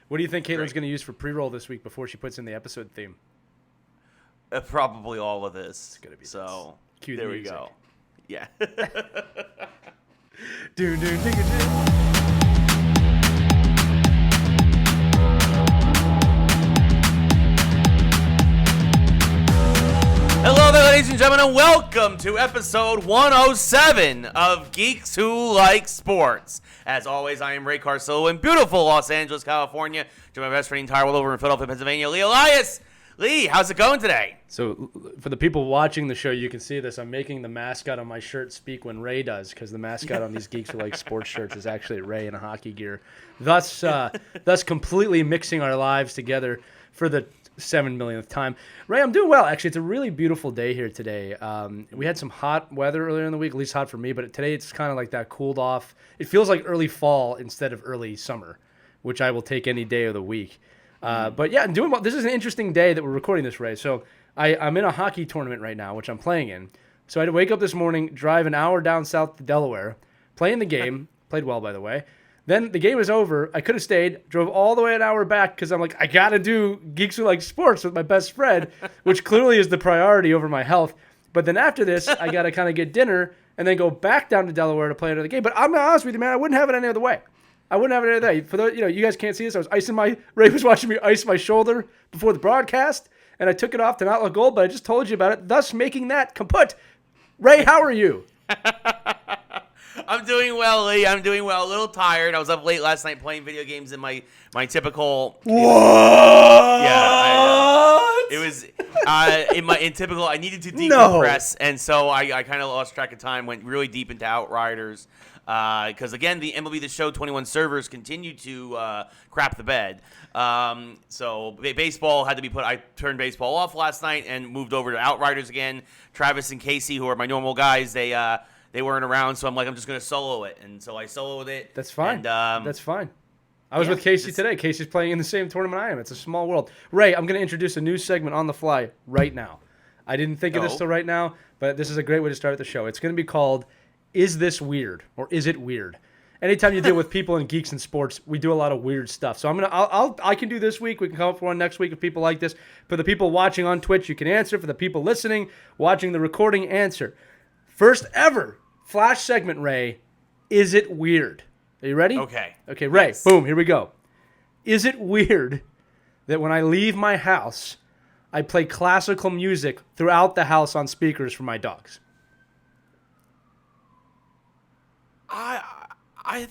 What do you think Caitlin's going to use for pre-roll this week before she puts in the episode theme? Probably all of this. It's going to be so. Cue there the we music. go. Yeah. Hello there, ladies and gentlemen, and welcome to episode 107 of Geeks Who Like Sports. As always, I am Ray Carsillo in beautiful Los Angeles, California. Join my best friend entire world over in Philadelphia, Pennsylvania, Lee Elias. Lee, how's it going today? So, for the people watching the show, you can see this. I'm making the mascot on my shirt speak when Ray does, because the mascot on these Geeks Who Like Sports shirts is actually Ray in a hockey gear. Thus completely mixing our lives together for the 7 millionth time. Ray, I'm doing well. Actually, it's a really beautiful day here today. We had some hot weather earlier in the week, at least hot for me, but today it's kind of like that cooled off. It feels like early fall instead of early summer, which I will take any day of the week. But yeah, I'm doing well. This is an interesting day that we're recording this, Ray. So I'm in a hockey tournament right now, which I'm playing in. So I had to wake up this morning, drive an hour down south to Delaware, playing the game. Played well, by the way. Then the game was over. I could have stayed, drove all the way an hour back because I'm like, I got to do Geeks Who Like Sports with my best friend, which clearly is the priority over my health. But then after this, I got to kind of get dinner and then go back down to Delaware to play another game. But I'm going to be honest with you, man, I wouldn't have it any other way. I wouldn't have it any other way. For those, you guys can't see this. I was Ray was watching me ice my shoulder before the broadcast, and I took it off to not look old, but I just told you about it, thus making that kaput. Ray, how are you? I'm doing well, Lee. I'm doing well. A little tired. I was up late last night playing video games in my typical. What? Yeah, I know. It was in typical. I needed to decompress, and so I kind of lost track of time. Went really deep into Outriders because again, the MLB The Show 21 servers continue to crap the bed. So baseball had to be put. I turned baseball off last night and moved over to Outriders again. Travis and Casey, who are my normal guys, they weren't around, so I'm just going to solo it. And so I soloed it. That's fine. And, That's fine. I was with Casey today. Casey's playing in the same tournament I am. It's a small world. Ray, I'm going to introduce a new segment on the fly right now. I didn't think of this till right now, but this is a great way to start the show. It's going to be called, Is This Weird? Or Is It Weird? Anytime you deal with people in geeks and sports, we do a lot of weird stuff. So I can do this week. We can come up for one next week if people like this. For the people watching on Twitch, you can answer. For the people listening, watching the recording, answer. First ever Flash segment, Ray. Is it weird? Are you ready? Okay. Okay, Ray. Yes. Boom. Here we go. Is it weird that when I leave my house, I play classical music throughout the house on speakers for my dogs? I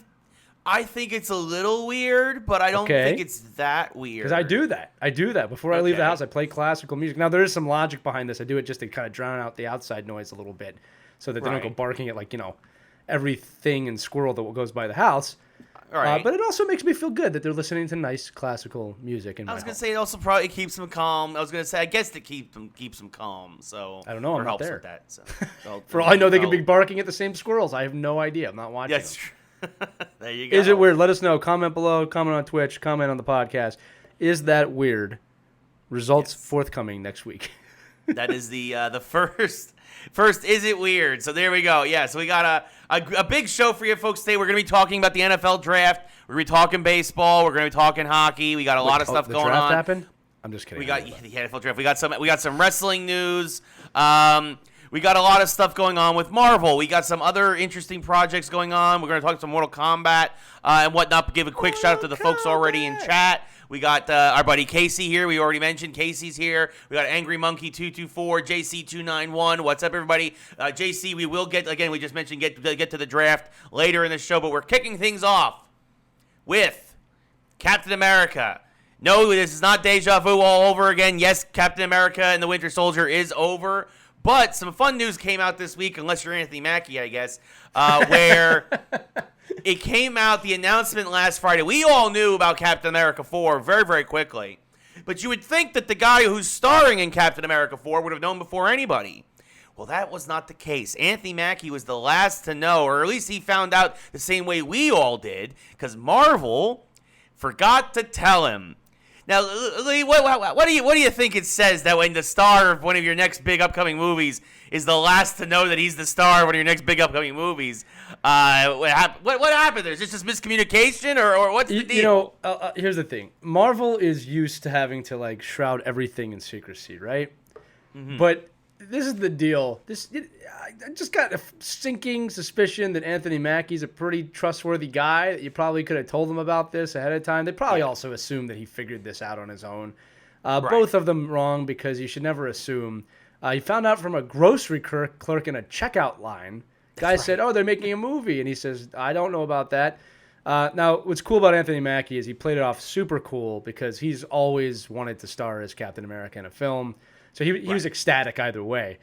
think it's a little weird, but I don't think it's that weird. Because I do that. Before I leave the house, I play classical music. Now, there is some logic behind this. I do it just to kind of drown out the outside noise a little bit so that they don't go barking at, everything and squirrel that goes by the house. All right. But it also makes me feel good that they're listening to nice classical music in my home. I was going to say it also probably keeps them calm. I was going to say, I guess it keeps them calm. So I don't know. I'm not helps there. With that, so. For all I know, they could be barking at the same squirrels. I have no idea. I'm not watching them. There you go. Is it weird? Let us know. Comment below. Comment on Twitch. Comment on the podcast. Is that weird? Results forthcoming next week. That is the first. Is it weird? So there we go. Yeah. So we got a big show for you folks today. We're going to be talking about the NFL draft. We're going to be talking baseball. We're going to be talking hockey. We got a lot of stuff going on. The draft happened? I'm just kidding. We got the NFL draft. We got some wrestling news. We got a lot of stuff going on with Marvel. We got some other interesting projects going on. We're going to talk some Mortal Kombat and whatnot. Give a quick shout out to the folks already in chat. We got our buddy Casey here. We already mentioned Casey's here. We got Angry Monkey 224, JC 291. What's up, everybody? JC, we will get again. We just mentioned get to the draft later in the show, but we're kicking things off with Captain America. No, this is not deja vu all over again. Yes, Captain America and the Winter Soldier is over. But some fun news came out this week, unless you're Anthony Mackie, I guess, where it came out, the announcement last Friday. We all knew about Captain America 4 very, very quickly. But you would think that the guy who's starring in Captain America 4 would have known before anybody. Well, that was not the case. Anthony Mackie was the last to know, or at least he found out the same way we all did, because Marvel forgot to tell him Now, Lee, what do you think it says that when the star of one of your next big upcoming movies is the last to know that he's the star of one of your next big upcoming movies? What happened there? Is this just miscommunication, or what's the deal? Here's the thing. Marvel is used to having to like shroud everything in secrecy, right? Mm-hmm. But this is the deal. I just got a sinking suspicion that Anthony Mackie's a pretty trustworthy guy. That you probably could have told him about this ahead of time. They probably also assumed that he figured this out on his own. Right. Both of them wrong, because you should never assume. He found out from a grocery clerk in a checkout line. Guy said, "Oh, they're making a movie," and he says, "I don't know about that." Now, what's cool about Anthony Mackie is he played it off super cool, because he's always wanted to star as Captain America in a film. So he was ecstatic either way.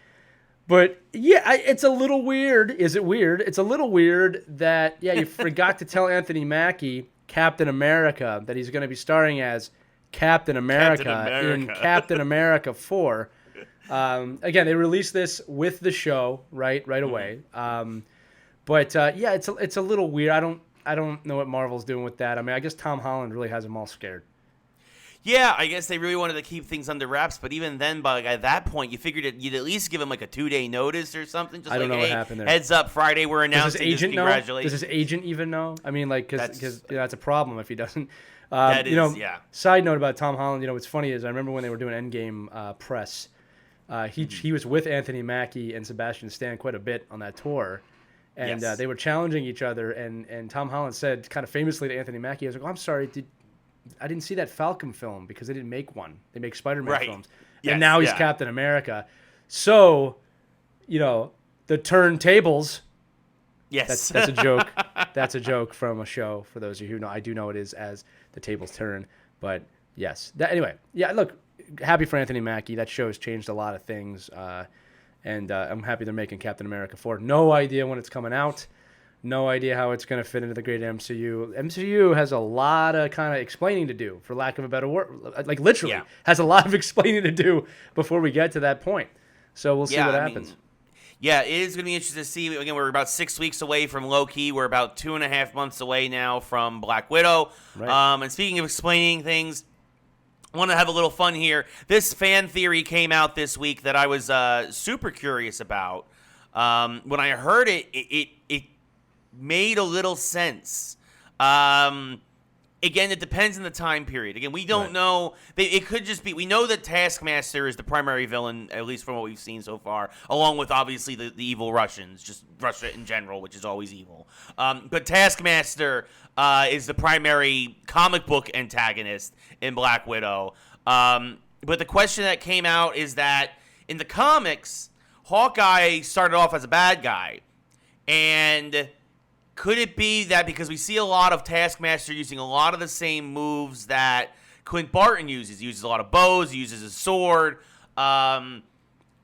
But, yeah, it's a little weird. Is it weird? It's a little weird that, you forgot to tell Anthony Mackie, Captain America, that he's going to be starring as Captain America in Captain America 4. Again, they released this with the show right away. But it's a little weird. I don't know what Marvel's doing with that. I mean, I guess Tom Holland really has them all scared. Yeah, I guess they really wanted to keep things under wraps, but even then, at that point, you figured you'd at least give him like a 2-day notice or something. Just I don't know what happened there. Heads up, Friday we're announcing. Does his agent know? Congratulations. Does his agent even know? I mean, like, because that's a problem if he doesn't. Yeah. Side note about Tom Holland. What's funny is I remember when they were doing Endgame press. He was with Anthony Mackie and Sebastian Stan quite a bit on that tour. And they were challenging each other. And Tom Holland said kind of famously to Anthony Mackie, he was like, "Oh, I'm sorry, I didn't see that Falcon film because they didn't make one. They make Spider-Man films." Yes, and now he's Captain America. So, the turntables. Yes. That's a joke. That's a joke from a show, for those of you who know. I do know it is as the tables turn. But, yes. Anyway, look, happy for Anthony Mackie. That show has changed a lot of things. And I'm happy they're making Captain America 4. No idea when it's coming out. No idea how it's going to fit into the great MCU. MCU has a lot of kind of explaining to do, for lack of a better word. Like, literally, has a lot of explaining to do before we get to that point. So we'll see what happens. It is going to be interesting to see. Again, we're about 6 weeks away from Loki. We're about 2.5 months away now from Black Widow. Right. And speaking of explaining things, I want to have a little fun here. This fan theory came out this week that I was super curious about. When I heard it, it made a little sense. Again, it depends on the time period. Again, we don't know. It could just be, we know that Taskmaster is the primary villain, at least from what we've seen so far, along with obviously the evil Russians, just Russia in general, which is always evil. But Taskmaster is the primary comic book antagonist in Black Widow. But the question that came out is that in the comics, Hawkeye started off as a bad guy. And could it be that because we see a lot of Taskmaster using a lot of the same moves that Clint Barton uses? He uses a lot of bows, he uses a sword, and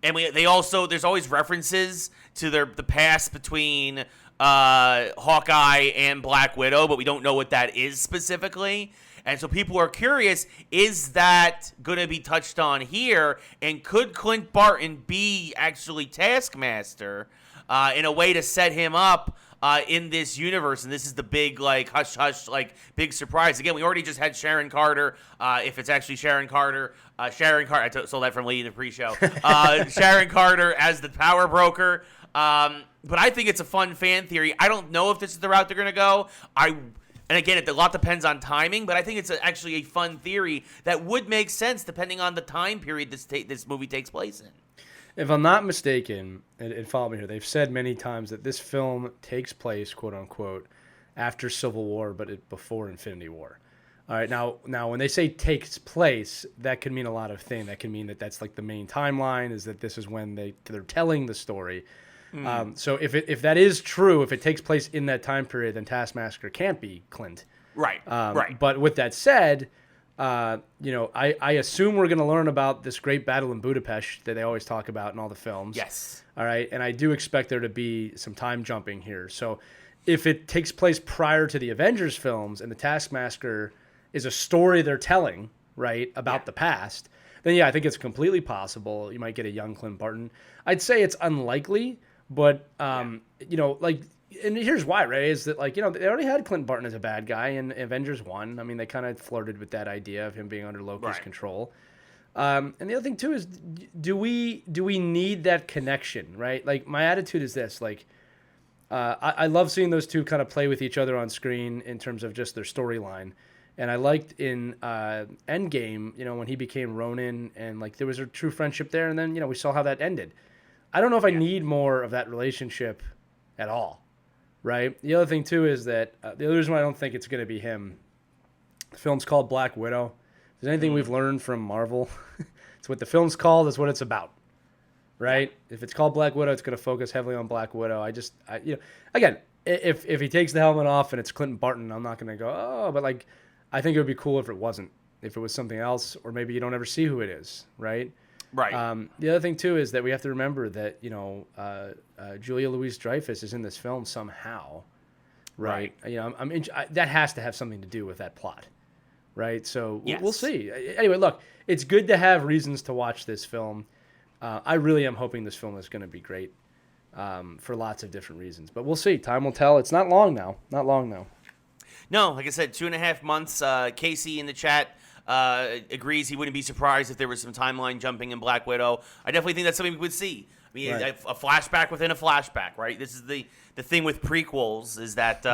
there's always references to the past between Hawkeye and Black Widow, but we don't know what that is specifically. And so people are curious, is that going to be touched on here? And could Clint Barton be actually Taskmaster in a way to set him up in this universe? And this is the big, like, hush-hush, like, big surprise. Again, we already just had Sharon Carter. If it's actually Sharon Carter, I stole that from Lee in the pre-show. Sharon Carter as the power broker. But I think it's a fun fan theory. I don't know if this is the route they're going to go. And again, a lot depends on timing, but I think it's actually a fun theory that would make sense depending on the time period this movie takes place in. If I'm not mistaken, and follow me here, they've said many times that this film takes place, quote unquote, after Civil War, but before Infinity War. All right, now when they say takes place, that could mean a lot of things. That can mean that that's like the main timeline, is that this is when they're telling the story. So if that is true, if it takes place in that time period, then Taskmaster can't be Clint. Right. Right. But with that said, I assume we're going to learn about this great battle in Budapest that they always talk about in all the films. Yes. All right, and I do expect there to be some time jumping here. So if it takes place prior to the Avengers films and the Taskmaster is a story they're telling, right, about the past, then I think it's completely possible you might get a young Clint Barton. I'd say it's unlikely. But, like, And here's why, Ray, is that, like, they already had Clint Barton as a bad guy in Avengers 1. I mean, they kind of flirted with that idea of him being under Loki's control. And the other thing, too, is do we need that connection, right? Like, my attitude is this, like, I love seeing those two kind of play with each other on screen in terms of just their storyline. And I liked in Endgame, when he became Ronin, and, like, there was a true friendship there, and then, we saw how that ended. I don't know if I need more of that relationship at all, right? The other thing, too, is that the other reason why I don't think it's going to be him, the film's called Black Widow. If there's anything we've learned from Marvel, it's what the film's called, it's what it's about, right? If it's called Black Widow, it's going to focus heavily on Black Widow. Again, if he takes the helmet off and it's Clinton Barton, I'm not going to go, oh, but, like, I think it would be cool if it wasn't, if it was something else, or maybe you don't ever see who it is, right? Right. The other thing, too, is that we have to remember that, Julia Louis-Dreyfus is in this film somehow, right? That has to have something to do with that plot, right? So we'll see. Anyway, look, it's good to have reasons to watch this film. I really am hoping this film is going to be great for lots of different reasons. But we'll see. Time will tell. It's not long now. No, like I said, 2.5 months. Casey in the chat agrees he wouldn't be surprised if there was some timeline jumping in Black Widow. I definitely think that's something we would see. I mean, a flashback within a flashback, right? This is the thing with prequels, is that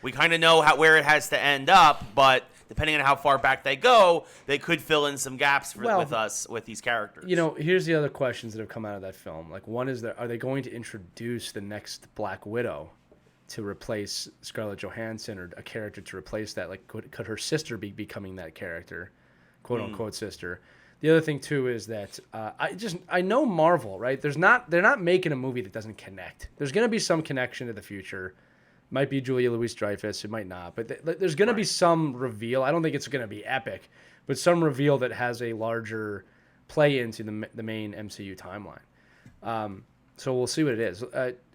we kind of know where it has to end up, but depending on how far back they go, they could fill in some gaps with these characters. Here's the other questions that have come out of that film. Like, one is are they going to introduce the next Black Widow to replace Scarlett Johansson, or a character to replace that? Like, could her sister be becoming that character, quote unquote sister? The other thing, too, is that I know Marvel, right? They're not making a movie that doesn't connect. There's going to be some connection to the future. It might be Julia Louis-Dreyfus, it might not, but there's going to be some reveal. I don't think it's going to be epic, but some reveal that has a larger play into the main MCU timeline. So we'll see what it is.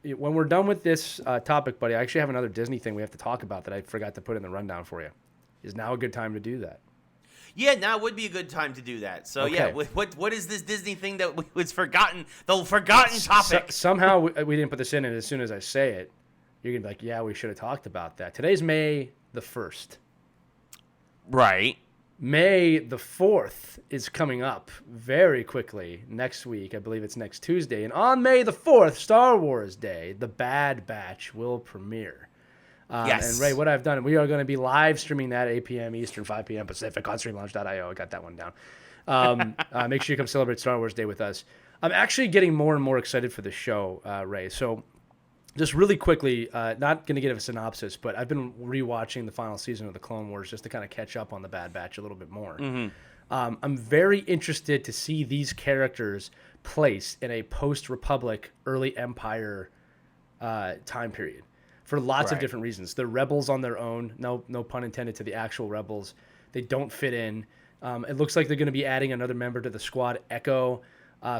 When we're done with this topic, buddy, I actually have another Disney thing we have to talk about that I forgot to put in the rundown for you. Is now a good time to do that? Yeah, now would be a good time to do that. So, okay. What is this Disney thing that was forgotten? The forgotten topic. Somehow we didn't put this in, and as soon as I say it, you're going to be like, yeah, we should have talked about that. Today's May the 1st. Right. May the 4th is coming up very quickly next week. I believe it's next Tuesday. And on May the 4th, Star Wars Day, The Bad Batch will premiere. Yes. And Ray, what I've done, we are going to be live streaming that at 8 p.m. Eastern, 5 p.m. Pacific on streamlaunch.io. I got that one down. Make sure you come celebrate Star Wars Day with us. I'm actually getting more and more excited for the show, Ray. So just really quickly, not going to give a synopsis, but I've been rewatching the final season of the Clone Wars just to kind of catch up on the Bad Batch a little bit more. I'm very interested to see these characters placed in a post-Republic, early Empire time period for lots of different reasons. They're rebels on their own. No pun intended to the actual rebels. They don't fit in. It looks like they're going to be adding another member to the squad, Echo.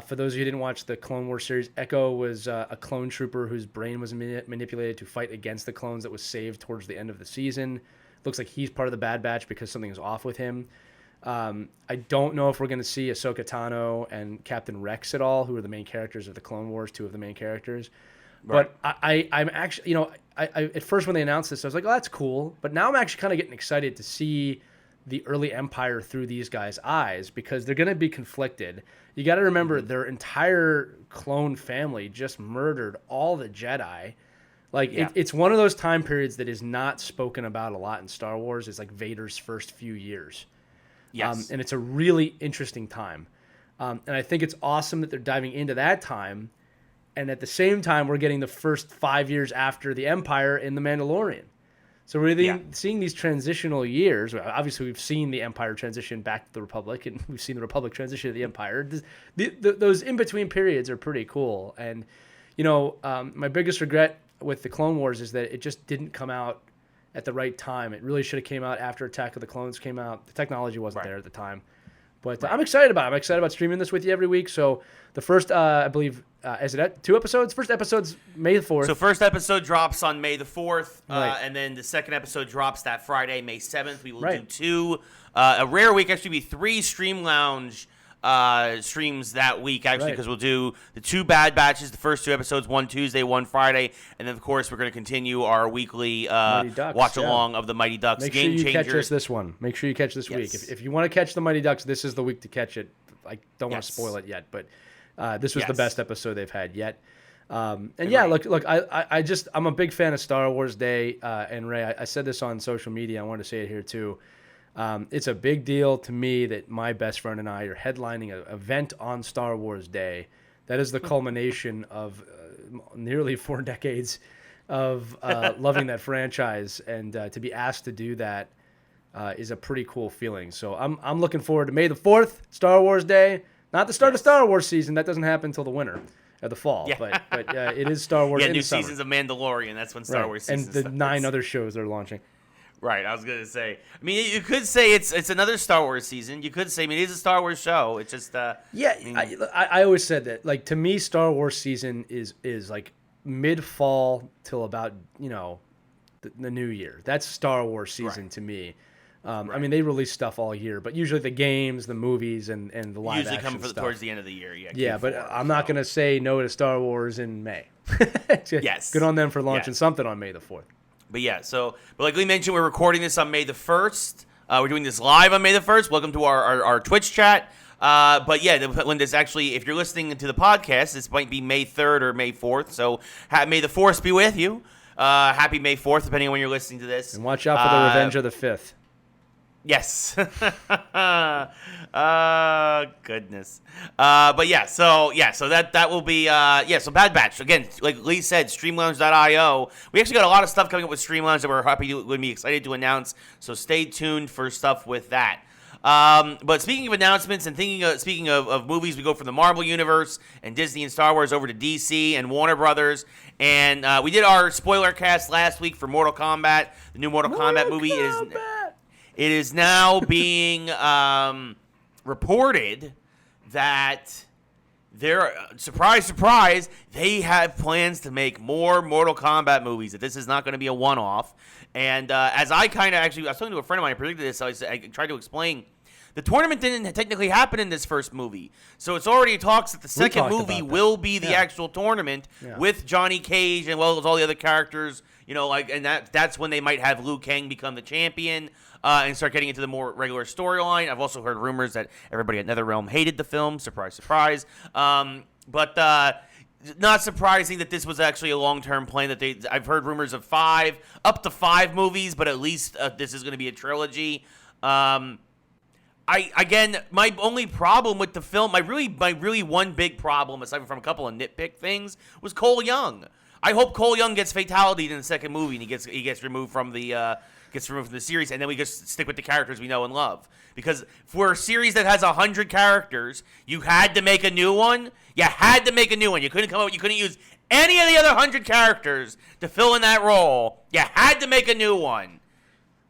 For those of you who didn't watch the Clone Wars series, Echo was a clone trooper whose brain was manipulated to fight against the clones that was saved towards the end of the season. Looks like he's part of the Bad Batch because something is off with him. I don't know if we're going to see Ahsoka Tano and Captain Rex at all, who are the main characters of the Clone Wars, two of the main characters. Right. But I'm actually, I at first when they announced this, I was like, oh, that's cool. But now I'm actually kind of getting excited to see the early Empire through these guys' eyes, because they're going to be conflicted. You got to remember their entire clone family just murdered all the Jedi. Like, it's one of those time periods that is not spoken about a lot in Star Wars. It's like Vader's first few years. Yes. And it's a really interesting time. And I think it's awesome that they're diving into that time. And at the same time, we're getting the first 5 years after the Empire in The Mandalorian. So we're seeing these transitional years. Obviously, we've seen the Empire transition back to the Republic, and we've seen the Republic transition to the Empire. Those in-between periods are pretty cool. And, my biggest regret with the Clone Wars is that it just didn't come out at the right time. It really should have came out after Attack of the Clones came out. The technology wasn't there at the time. But I'm excited about it. I'm excited about streaming this with you every week. So the first, I believe, is it 2 episodes? First episode's May the 4th. So first episode drops on May the 4th, and then the second episode drops that Friday, May 7th. We will do 2. A rare week, actually, be 3 Stream Lounge streams that week, actually, Right. because we'll do the 2 Bad Batches, the first 2 episodes, one Tuesday, one Friday, and then, of course, we're going to continue our weekly Ducks, watch-along of the Mighty Ducks. Make sure Game you catch Changers. us this one. Make sure you catch this week. Yes. If you want to catch the Mighty Ducks, this is the week to catch it. I don't want to Yes. spoil it yet, but this was the Yes. best episode they've had yet. And Agreed. yeah, look, I'm a big fan of Star Wars Day. And Ray, I said this on social media. I wanted to say it here too. It's a big deal to me that my best friend and I are headlining an event on Star Wars Day. That is the culmination of nearly 4 decades of loving that franchise, and to be asked to do that is a pretty cool feeling. So I'm looking forward to May the 4th, Star Wars Day. Not the start of Star Wars season. That doesn't happen until the winter. The fall, Yeah. but it is Star Wars. in new the summer. seasons of Mandalorian. That's when Star Wars and season the starts. 9 other shows they're launching. Right, I was gonna say. I mean, you could say it's another Star Wars season. You could say, I mean, it is a Star Wars show. It's just Yeah, I always said that. Like, to me, Star Wars season is like mid fall till about the new year. That's Star Wars season Right. to me. I mean, they release stuff all year, but usually the games, the movies, and the live usually action come stuff. towards the end of the year. Yeah. Yeah, but Q4, I'm not so. gonna say no to Star Wars in May. Yes. Good on them for launching Yes. something on May the 4th. But yeah, but like we mentioned, we're recording this on May the 1st. We're doing this live on May the 1st. Welcome to our Twitch chat. But yeah, when this actually, if you're listening to the podcast, this might be May 3rd or May 4th. So May the 4th be with you. Happy May 4th, depending on when you're listening to this. And watch out for the Revenge of the 5th. Yes. Goodness. But yeah, so that will be so Bad Batch. Again, like Lee said, streamlounge.io. We actually got a lot of stuff coming up with Streamlounge that we're would be excited to announce. So stay tuned for stuff with that. But speaking of announcements and speaking of movies, we go from the Marvel Universe and Disney and Star Wars over to DC and Warner Brothers. And we did our spoiler cast last week for Mortal Kombat, the new Mortal Kombat movie. It is now being reported that surprise, they have plans to make more Mortal Kombat movies, that this is not going to be a one-off. And as I kind of actually, I was talking to a friend of mine, I predicted this, so I tried to explain, the tournament didn't technically happen in this first movie. So it's already talks that the second movie will be the actual tournament with Johnny Cage and well as all the other characters, and that's when they might have Liu Kang become the champion. And start getting into the more regular storyline. I've also heard rumors that everybody at NetherRealm hated the film. Surprise, surprise. But not surprising that this was actually a long-term plan. I've heard rumors of up to 5 movies, but at least this is going to be a trilogy. My only problem with the film, my really one big problem, aside from a couple of nitpick things, was Cole Young. I hope Cole Young gets fatalityed in the second movie and he gets removed from the series, and then we just stick with the characters we know and love. Because for a series that has 100 characters, you had to make a new one. You had to make a new one. You couldn't use any of the other 100 characters to fill in that role. You had to make a new one.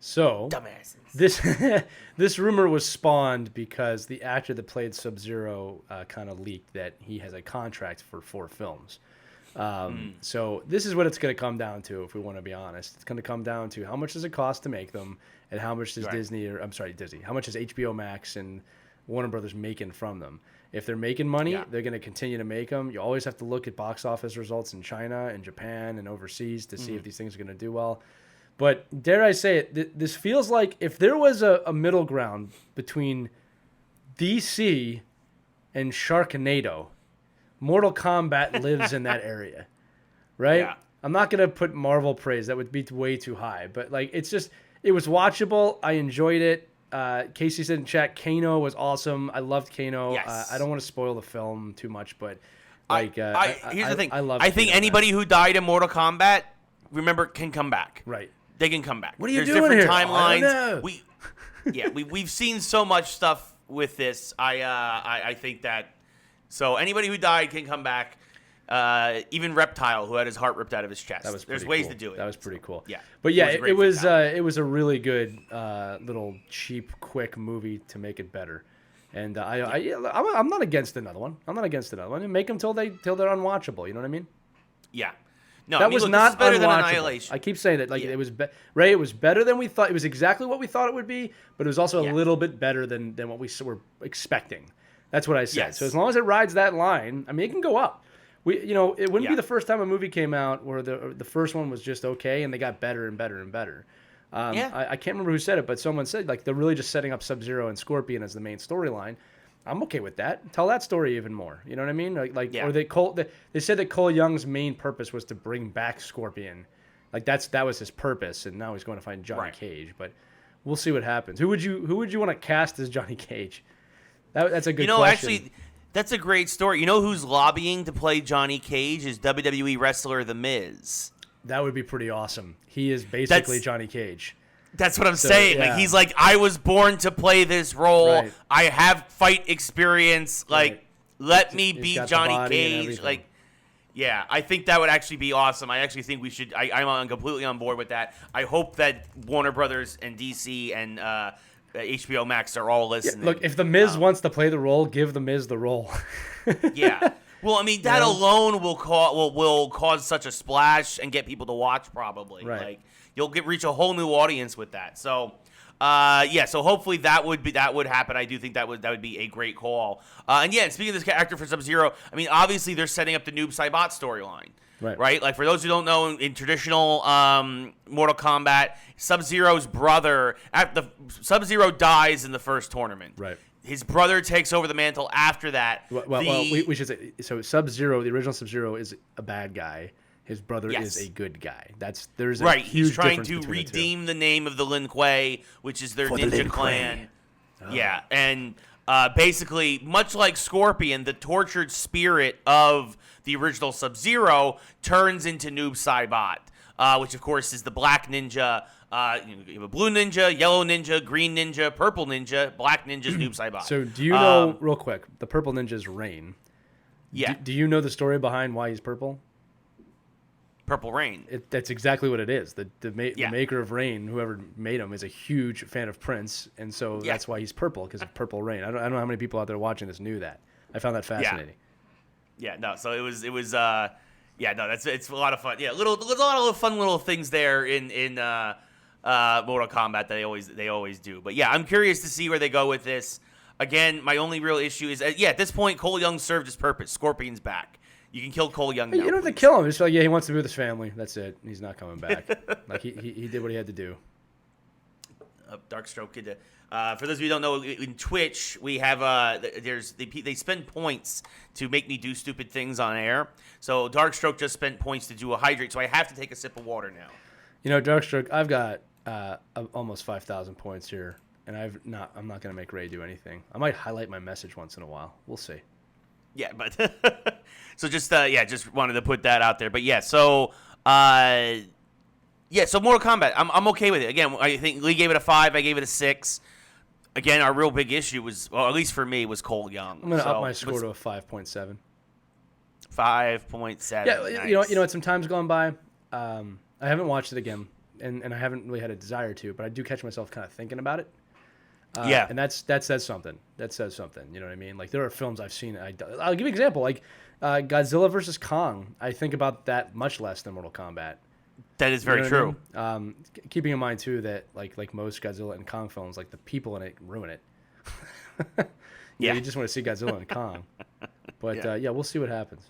So Dumbasses. This rumor was spawned because the actor that played Sub-Zero kind of leaked that he has a contract for 4 films. So this is what it's going to come down to, if we want to be honest. It's going to come down to how much does it cost to make them, and how much does Disney, how much is HBO Max and Warner Brothers making from them? If they're making money, they're going to continue to make them. You always have to look at box office results in China and Japan and overseas to see if these things are going to do well. But dare I say it, this feels like if there was a middle ground between DC and Sharknado, Mortal Kombat lives in that area, right? Yeah. I'm not going to put Marvel praise. That would be way too high. But, it was watchable. I enjoyed it. Casey said in chat, Kano was awesome. I loved Kano. Yes. I don't want to spoil the film too much, but, here's the thing. I think Kano, anybody who died in Mortal Kombat, remember, can come back. Right. They can come back. What are you There's doing different here? timelines. I don't know. We've seen so much stuff with this. I think that anybody who died can come back. Even Reptile, who had his heart ripped out of his chest. There's ways to do it. That was pretty cool. Yeah. But yeah, it was a really good little cheap, quick movie to make it better. And I'm not against another one. Make them till they're unwatchable. You know what I mean? Yeah. No, that was not better unwatchable. Than Annihilation. I keep saying that. It was Ray. It was better than we thought. It was exactly what we thought it would be, but it was also a little bit better than what we were expecting. That's what I said. Yes. So as long as it rides that line, I mean, it can go up. It wouldn't Yeah. be the first time a movie came out where the first one was just okay and they got better and better and better. I can't remember who said it, but someone said like they're really just setting up Sub-Zero and Scorpion as the main storyline. I'm okay with that. Tell that story even more. You know what I mean? Or they said that Cole Young's main purpose was to bring back Scorpion. Like that was his purpose, and now he's going to find Johnny Cage. But we'll see what happens. Who would you want to cast as Johnny Cage? That's a good question. Actually, that's a great story. You know who's lobbying to play Johnny Cage is WWE wrestler The Miz. That would be pretty awesome. He is basically Johnny Cage. That's what I'm saying. Yeah. Like he's like, I was born to play this role. Right. I have fight experience. Like, Right. let me He's be got the Johnny body and Cage. everything. Like, yeah, I think that would actually be awesome. I actually think we should. I'm completely on board with that. I hope that Warner Brothers and DC and HBO Max are all listening. Look, if The Miz wants to play the role, give The Miz the role. Yeah. Well, I mean, that alone will cause such a splash and get people to watch probably. Right. Like you'll reach a whole new audience with that. So, so hopefully that would happen. I do think that would be a great call. And speaking of this character for Sub-Zero, I mean, obviously they're setting up the Noob Saibot storyline. Right? Like for those who don't know, in traditional Mortal Kombat, Sub-Zero's brother, Sub-Zero dies in the first tournament. Right. His brother takes over the mantle after that. Well, we should say, so Sub-Zero, the original Sub-Zero, is a bad guy. His brother is a good guy. There's a huge He's trying difference to between redeem the name of the Lin Kuei, which is their For the ninja Lin clan. Kuei. Yeah, and basically, much like Scorpion, the tortured spirit of the original Sub-Zero turns into Noob Saibot, which of course is the black ninja. You have a blue ninja, yellow ninja, green ninja, purple ninja, black ninja's Noob Saibot. So do you know, real quick, the purple ninja is Rain. Yeah. Do you know the story behind why he's purple? Purple Rain. That's exactly what it is. The maker of Rain, whoever made him, is a huge fan of Prince, and so that's why he's purple, because of Purple Rain. I don't know how many people out there watching this knew that. I found that fascinating. Yeah, no. So it's a lot of fun. Yeah, a lot of fun little things there in Mortal Kombat that they always do. But yeah, I'm curious to see where they go with this. Again, my only real issue is at this point Cole Young served his purpose. Scorpion's back. You can kill Cole Young now. You don't have to kill him. It's like, he wants to be with his family. That's it. He's not coming back. Like he did what he had to do. Darkstroke kid. For those of you who don't know, in Twitch we have they spend points to make me do stupid things on air. So Darkstroke just spent points to do a hydrate, so I have to take a sip of water now. You know, Darkstroke, I've got almost 5,000 points here, and I'm not going to make Ray do anything. I might highlight my message once in a while. We'll see. Yeah, but so just wanted to put that out there. But so Mortal Kombat, I'm okay with it. Again, I think Lee gave it a 5, I gave it a 6. Again, our real big issue was, well, at least for me, was Cole Young. I'm going to up my score to a 5.7. 5.7. Yeah, nice. you know, some time's gone by. I haven't watched it again, and I haven't really had a desire to, but I do catch myself kind of thinking about it. And that says something. That says something. You know what I mean? Like, there are films I've seen. I'll give you an example. Like Godzilla versus Kong. I think about that much less than Mortal Kombat. That is very true. I mean? Keeping in mind too that like most Godzilla and Kong films, like the people in it ruin it. You just want to see Godzilla and Kong. But we'll see what happens.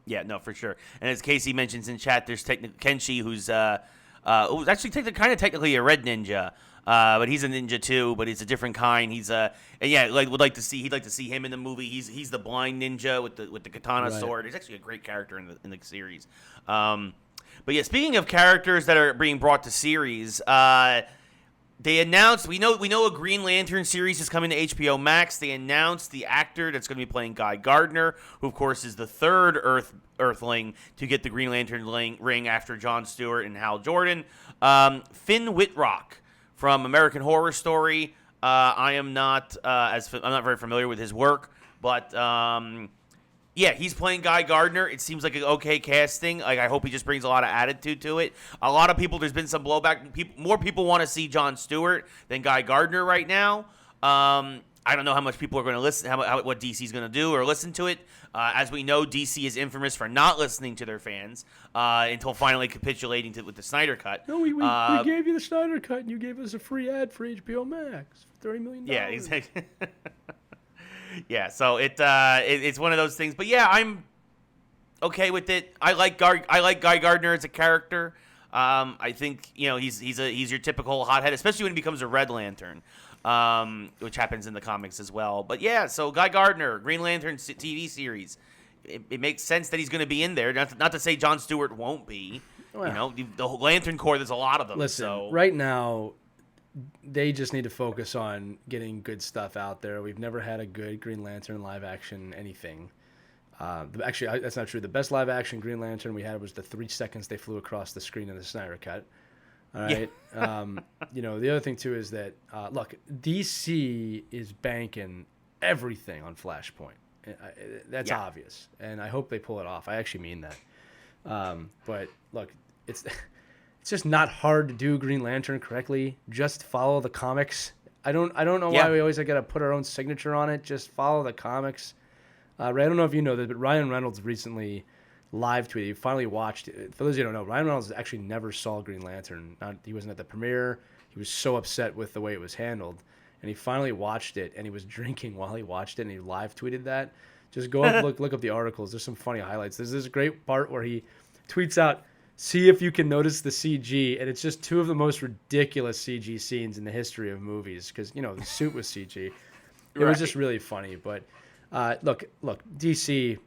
Yeah, no, for sure. And as Casey mentions in chat, there's Kenshi, who's actually technically a red ninja. But he's a ninja too, but he's a different kind. He's he'd like to see him in the movie. He's the blind ninja with the katana sword. He's actually a great character in the series. But yeah, speaking of characters that are being brought to series, they announced we know a Green Lantern series is coming to HBO Max. They announced the actor that's going to be playing Guy Gardner, who of course is the third Earthling to get the Green Lantern ring after Jon Stewart and Hal Jordan. Finn Wittrock from American Horror Story. I'm not very familiar with his work, but he's playing Guy Gardner. It seems like an okay casting. Like, I hope he just brings a lot of attitude to it. A lot of people, there's been some blowback. More people want to see Jon Stewart than Guy Gardner right now. I don't know how much people are going to listen, what DC's going to do or listen to it. As we know, DC is infamous for not listening to their fans until finally capitulating with the Snyder Cut. No, we gave you the Snyder Cut, and you gave us a free ad for HBO Max for $30 million. Yeah, exactly. Yeah, so it's one of those things. But yeah, I'm okay with it. I like Guy Gardner as a character. I think he's your typical hothead, especially when he becomes a Red Lantern, which happens in the comics as well. But yeah, so Guy Gardner, Green Lantern TV series. It makes sense that he's going to be in there. Not to say Jon Stewart won't be. Well, the Lantern Corps, there's a lot of them. Listen, right now, they just need to focus on getting good stuff out there. We've never had a good Green Lantern live action anything. Actually, that's not true. The best live action Green Lantern we had was the 3 seconds they flew across the screen in the Snyder Cut. All right. Yeah. The other thing too is that look, DC is banking everything on Flashpoint. That's obvious, and I hope they pull it off. I actually mean that. But look, it's just not hard to do Green Lantern correctly. Just follow the comics. I don't know why we always got to put our own signature on it. Just follow the comics. I don't know if you know this, but Ryan Reynolds recently live tweeted. He finally watched it. For those of you who don't know, Ryan Reynolds actually never saw Green Lantern. He wasn't at the premiere. He was so upset with the way it was handled. And he finally watched it, and he was drinking while he watched it, and he live tweeted that. Just go up, look up the articles. There's some funny highlights. There's this great part where he tweets out, "See if you can notice the CG," and it's just two of the most ridiculous CG scenes in the history of movies because the suit was CG. It was just really funny. But look, DC.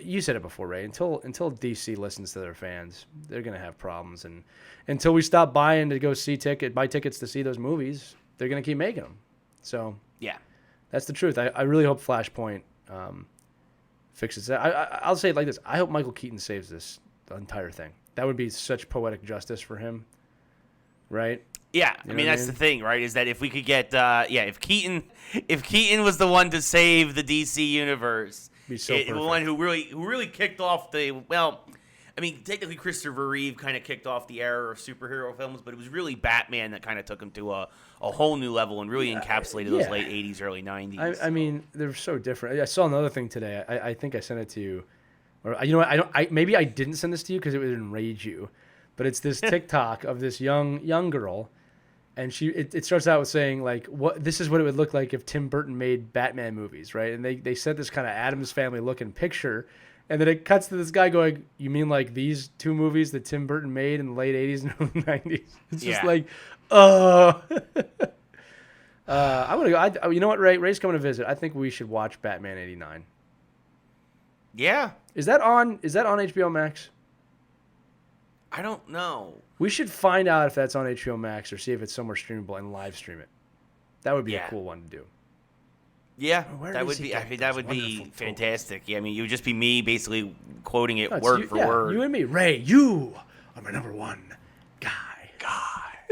You said it before, Ray. Until DC listens to their fans, they're gonna have problems, and until we stop buy tickets to see those movies, they're gonna keep making them. So yeah, that's the truth. I really hope Flashpoint fixes that. I'll say it like this: I hope Michael Keaton saves the entire thing. That would be such poetic justice for him, right? Yeah, I mean that's the thing, right? Is that if we could get if Keaton was the one to save the DC universe, the one who really kicked off technically Christopher Reeve kind of kicked off the era of superhero films, but it was really Batman that kind of took him to a whole new level and really encapsulated those late 80s, early 90s. I mean, they're so different. I saw another thing today. I think I sent it to you. Or you know what? Maybe I didn't send this to you because it would enrage you. But it's this TikTok of this young girl, and it starts out with saying like, this is what it would look like if Tim Burton made Batman movies, right? And they sent this kind of Addams Family looking picture. And then it cuts to this guy going, "You mean like these two movies that Tim Burton made in the late 80s and early 90s?" It's just like, I want to go. You know what, Ray? Ray's coming to visit. I think we should watch Batman '89. Yeah. Is that on HBO Max? I don't know. We should find out if that's on HBO Max or see if it's somewhere streamable and live stream it. That would be a cool one to do. Yeah, that would be. I mean, that would be fantastic. Yeah, I mean, it would just be me basically quoting it word for word. You and me, Ray. You are my number one guy.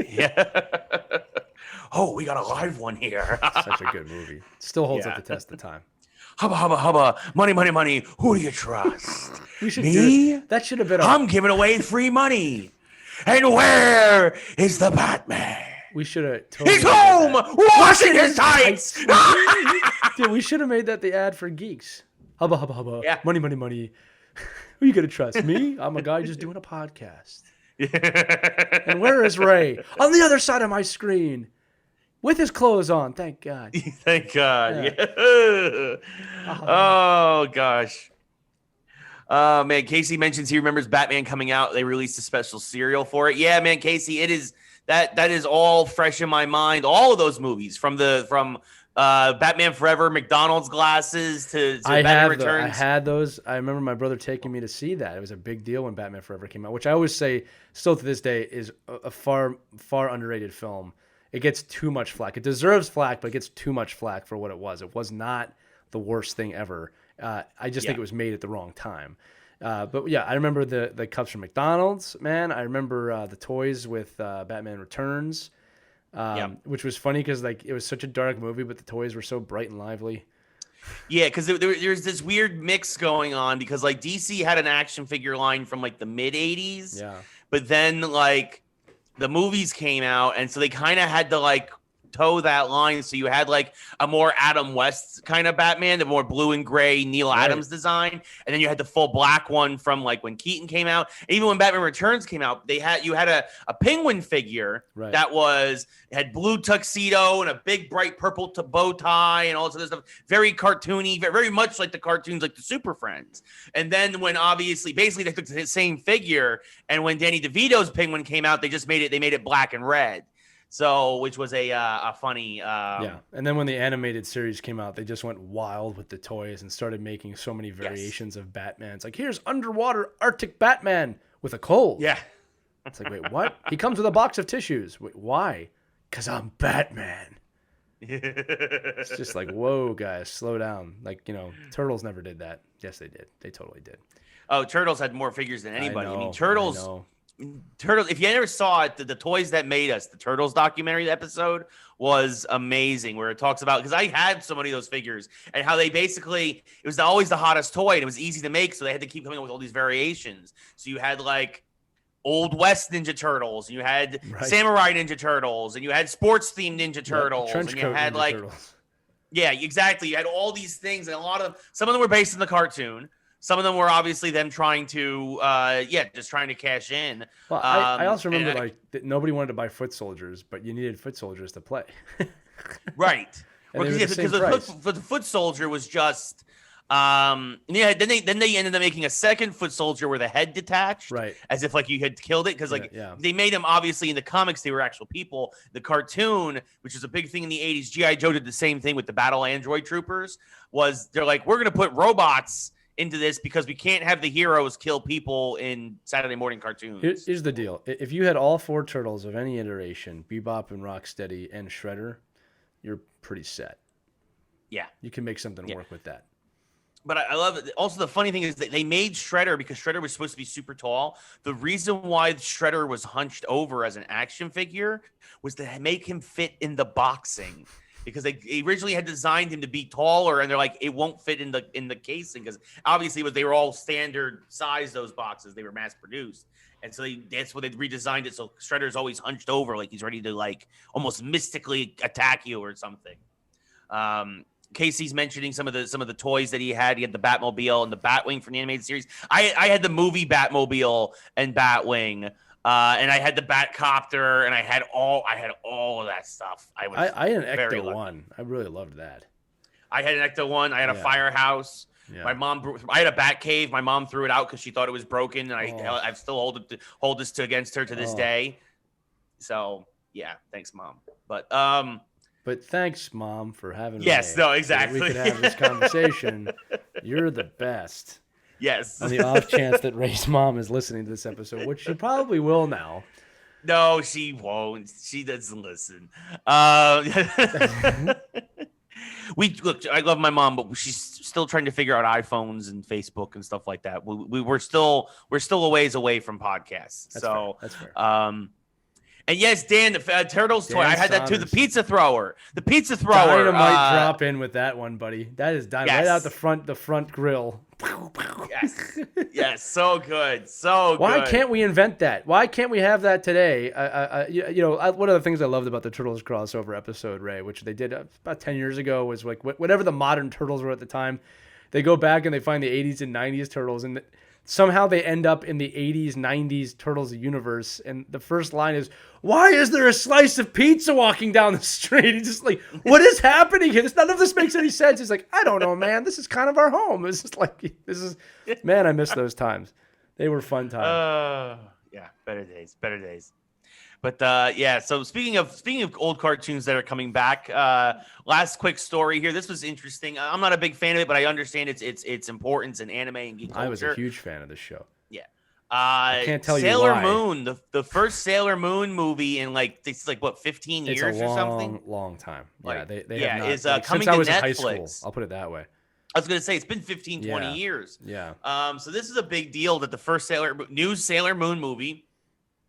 Yeah. Oh, we got a live one here. Such a good movie. Still holds up the test of time. Hubba, hubba, hubba. Money, money, money. Who do you trust? Me? That should have been. I'm giving away free money. And where is the Batman? We should have. Totally He's home, washing his tights. Dude, we should have made that the ad for Geeks. Hubba, hubba, hubba. Yeah. Money, money, money. Who you gonna trust? Me? I'm a guy just doing a podcast. And where is Ray? On the other side of my screen. With his clothes on, thank God. Thank God. Yeah. Oh, gosh. Man, Casey mentions he remembers Batman coming out. They released a special serial for it. Yeah, man, Casey, it is that is all fresh in my mind. All of those movies from Batman Forever, McDonald's glasses to Batman Returns. I had those. I remember my brother taking me to see that. It was a big deal when Batman Forever came out, which I always say, still to this day, is a far, far underrated film. It gets too much flack. It deserves flack, but it gets too much flack for what it was. It was not the worst thing ever. I just think it was made at the wrong time. But yeah, I remember the cups from McDonald's, man. I remember the toys with Batman Returns, which was funny because like it was such a dark movie, but the toys were so bright and lively. Yeah, because there's this weird mix going on because like DC had an action figure line from like the mid '80s, but then like the movies came out, and so they kind of had to like toe that line. So you had like a more Adam West kind of Batman, the more blue and gray Neil Adams design. And then you had the full black one from like when Keaton came out. Even when Batman Returns came out, you had a penguin figure that had blue tuxedo and a big bright purple bow tie and all this other stuff. Very cartoony, very much like the cartoons like the Super Friends. And then when basically they took the same figure, and when Danny DeVito's penguin came out, they made it black and red. So, which was a funny. And then when the animated series came out, they just went wild with the toys and started making so many variations of Batman. It's like, here's underwater Arctic Batman with a cold. Yeah. It's like, wait, what? He comes with a box of tissues. Wait, why? Because I'm Batman. It's just like, whoa, guys, slow down. Like, Turtles never did that. Yes, they did. They totally did. Oh, Turtles had more figures than anybody. I mean, Turtles, if you ever saw it, the Toys That Made Us, the Turtles documentary episode was amazing, where it talks about, because I had so many of those figures, and how they basically, it was always the hottest toy, and it was easy to make, so they had to keep coming up with all these variations. So you had like Old West Ninja Turtles, and you had Samurai Ninja Turtles, and you had sports-themed Ninja Turtles, and you had Ninja Turtles. Yeah, exactly. You had all these things, and some of them were based in the cartoon. Some of them were obviously them trying to, just trying to cash in. Well, I also remember that nobody wanted to buy foot soldiers, but you needed foot soldiers to play. Right. Because the foot soldier was just, then they ended up making a second foot soldier where the head detached, as if like you had killed it, because they made them, obviously in the comics they were actual people. The cartoon, which was a big thing in the 80s, G.I. Joe did the same thing with the Battle Android Troopers. They're like, we're gonna put robots into this because we can't have the heroes kill people in Saturday morning cartoons. Here's the deal. If you had all four Turtles of any iteration, Bebop and Rocksteady and Shredder, you're pretty set. Yeah. You can make something work with that. But I love it. Also, the funny thing is that they made Shredder because Shredder was supposed to be super tall. The reason why Shredder was hunched over as an action figure was to make him fit in the boxing. Because they originally had designed him to be taller, and they're like, it won't fit in the casing, because obviously they were all standard size, those boxes. They were mass produced. And so that's what they redesigned it. So Shredder's always hunched over, like he's ready to like almost mystically attack you or something. Casey's mentioning some of the toys that he had. He had the Batmobile and the Batwing from the animated series. I had the movie Batmobile and Batwing. And I had the Batcopter, and I had all of that stuff. I had an Ecto-1. I really loved that. I had an Ecto-1. I had a firehouse. Yeah. I had a Batcave. My mom threw it out because she thought it was broken, and I still hold this against her to this day. So yeah, thanks, Mom. But thanks, Mom, for having me. Yes, no, exactly. So we could have this conversation. You're the best. Yes. On the off chance that Ray's mom is listening to this episode, which she probably will now. No, she won't. She doesn't listen. Look, I love my mom, but she's still trying to figure out iPhones and Facebook and stuff like that. We're still a ways away from podcasts. That's fair. And yes, Dan, the Turtles toy. I had that too. The pizza thrower. Dynamite drop in with that one, buddy. That is dynamite right out the front grill. Yes, so good, so good. Why can't we invent that? Why can't we have that today? One of the things I loved about the Turtles crossover episode, Ray, which they did about 10 years ago, was like whatever the modern Turtles were at the time, they go back and they find the 80s and 90s Turtles, and somehow they end up in the 80s, 90s Turtles universe. And the first line is, why is there a slice of pizza walking down the street? He's just like, what is happening here? None of this makes any sense. He's like, I don't know, man. This is kind of our home. It's just like, man, I miss those times. They were fun times. Yeah, better days. But so speaking of old cartoons that are coming back, last quick story here. This was interesting. I'm not a big fan of it, but I understand its importance in anime and geek culture. I was a huge fan of this show. Yeah. I can't tell Sailor you why. Moon, the first Sailor Moon movie in what 15 years or something? Long time. Yeah, they have not, is since coming to I was Netflix. In high school. I'll put it that way. I was going to say, it's been 15, 20 years. Yeah. So this is a big deal that the first new Sailor Moon movie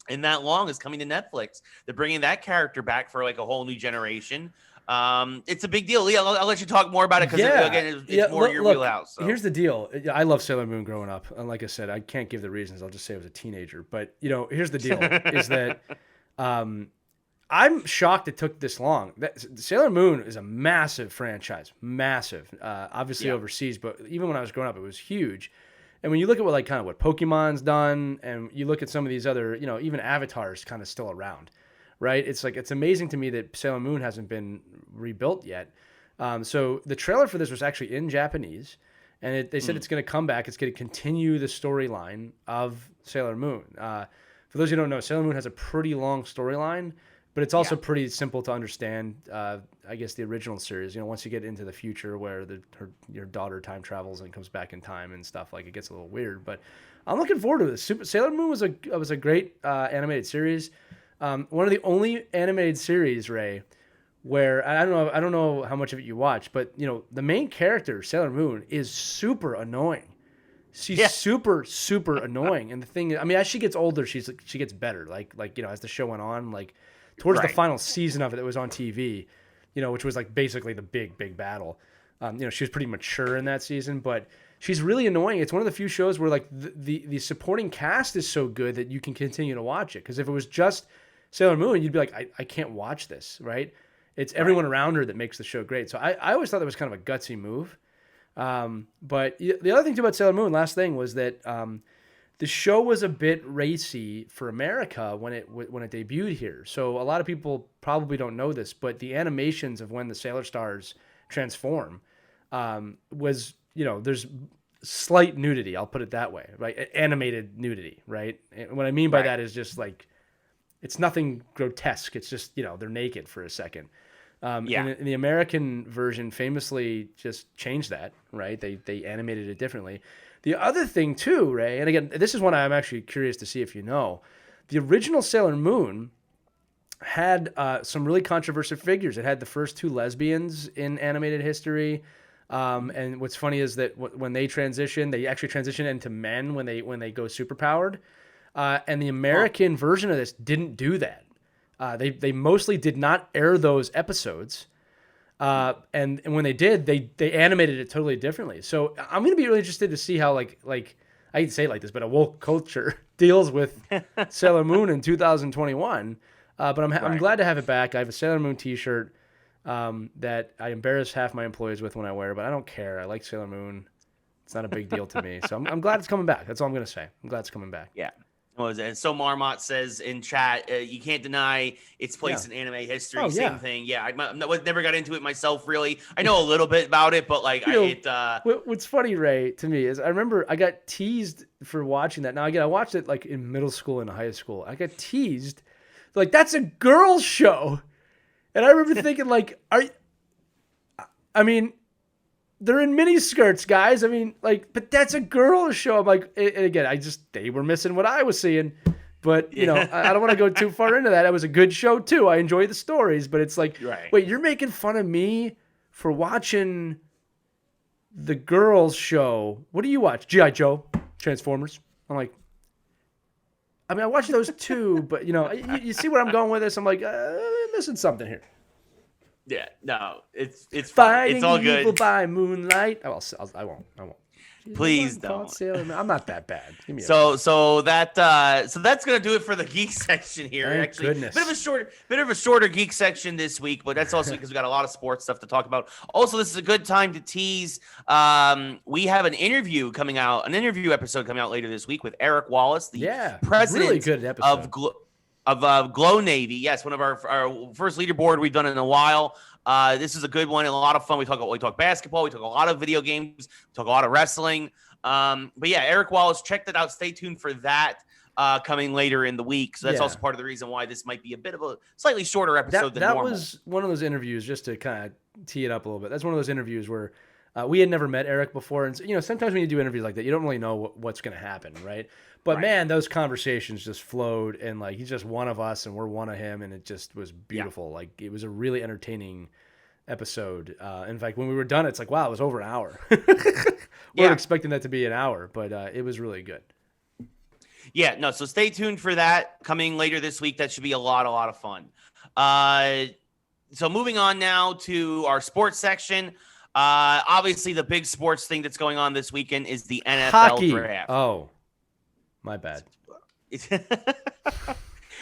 in that long is coming to Netflix. They're bringing that character back for like a whole new generation. It's a big deal. Lee, I'll let you talk more about it because again, it's more your wheelhouse. So. Here's the deal. I love Sailor Moon growing up, and like I said, I can't give the reasons. I'll just say I was a teenager. But here's the deal: is that I'm shocked it took this long. Sailor Moon is a massive franchise, massive. Obviously overseas, but even when I was growing up, it was huge. And when you look at what Pokemon's done, and you look at some of these other, even Avatar's kind of still around, right? It's amazing to me that Sailor Moon hasn't been rebuilt yet. So the trailer for this was actually in Japanese, and they said it's going to come back. It's going to continue the storyline of Sailor Moon. For those who don't know, Sailor Moon has a pretty long storyline, but it's also pretty simple to understand. I guess the original series, once you get into the future where your daughter time travels and comes back in time and stuff, it gets a little weird. But I'm looking forward to this. Sailor Moon was a great animated series. One of the only animated series, Ray, where I don't know how much of it you watch, but the main character, Sailor Moon, is super annoying. She's super, super annoying. And the thing is, as she gets older, she gets better. As the show went on, towards the final season of it that was on TV, which was basically the big battle. She was pretty mature in that season, but she's really annoying. It's one of the few shows where the supporting cast is so good that you can continue to watch it. Because if it was just Sailor Moon, you'd be like, I can't watch this, right? It's everyone around her that makes the show great. So I always thought that was kind of a gutsy move. But the other thing too about Sailor Moon, last thing, was that the show was a bit racy for America when it debuted here. So a lot of people probably don't know this, but the animations of when the Sailor Stars transform was, there's slight nudity. I'll put it that way, right? Animated nudity, right? And what I mean by that is just it's nothing grotesque. It's just, they're naked for a second. And the American version famously just changed that, right? They animated it differently. The other thing too, Ray, and again, this is one I'm actually curious to see if you know, the original Sailor Moon had some really controversial figures. It had the first 2 lesbians in animated history. And what's funny is that when they transition, they actually transition into men when they go superpowered. And the American version of this didn't do that. They mostly did not air those episodes. And when they did, they animated it totally differently. So I'm going to be really interested to see how I hate to say it like this, but a woke culture deals with Sailor Moon in 2021. But I'm glad to have it back. I have a Sailor Moon t-shirt that I embarrass half my employees with when I wear, but I don't care. I like Sailor Moon. It's not a big deal to me. So I'm glad it's coming back. That's all I'm going to say. I'm glad it's coming back. Yeah. And so Marmot says in chat, you can't deny its place in anime history. Oh, Same thing. Yeah, I never got into it myself, really. I know a little bit about it, but what's funny, Ray, to me is I remember I got teased for watching that. Now, again, I watched it in middle school and high school. I got teased. That's a girls' show. And I remember thinking, they're in mini skirts, guys. But that's a girl's show. I'm like, and again, they were missing what I was seeing. But, I don't want to go too far into that. It was a good show, too. I enjoy the stories. But it's wait, you're making fun of me for watching the girls' show. What do you watch? G.I. Joe, Transformers. I'm like, I watch those too. But, you see where I'm going with this? I'm like, missing something here. Yeah, no, it's fine. Fighting it's all evil good. By moonlight. I won't. Please don't. I'm not that bad. Give me so that's gonna do it for the geek section here. Thank actually, goodness. bit of a shorter geek section this week, but that's also because we got a lot of sports stuff to talk about. Also, this is a good time to tease. We have an interview episode coming out later this week with Eric Wallace, the president really good episode. of Glow Navy. Yes, one of our first leaderboard we've done in a while. This is a good one and a lot of fun. We talk basketball. We talk a lot of video games. We talk a lot of wrestling. But yeah, Eric Wallace, check that out. Stay tuned for that coming later in the week. So that's also part of the reason why this might be a bit of a slightly shorter episode than normal. That was one of those interviews, just to kind of tee it up a little bit. That's one of those interviews where we had never met Eric before. And, sometimes when you do interviews like that, you don't really know what's going to happen, right? But, man, those conversations just flowed. And, he's just one of us and we're one of him. And it just was beautiful. Yeah. It was a really entertaining episode. In fact, when we were done, it's wow, it was over an hour. We weren't expecting that to be an hour, but it was really good. Yeah, no, so stay tuned for that coming later this week. That should be a lot of fun. So moving on now to our sports section. Obviously, the big sports thing that's going on this weekend is the NFL Hockey. draft. Oh, my bad.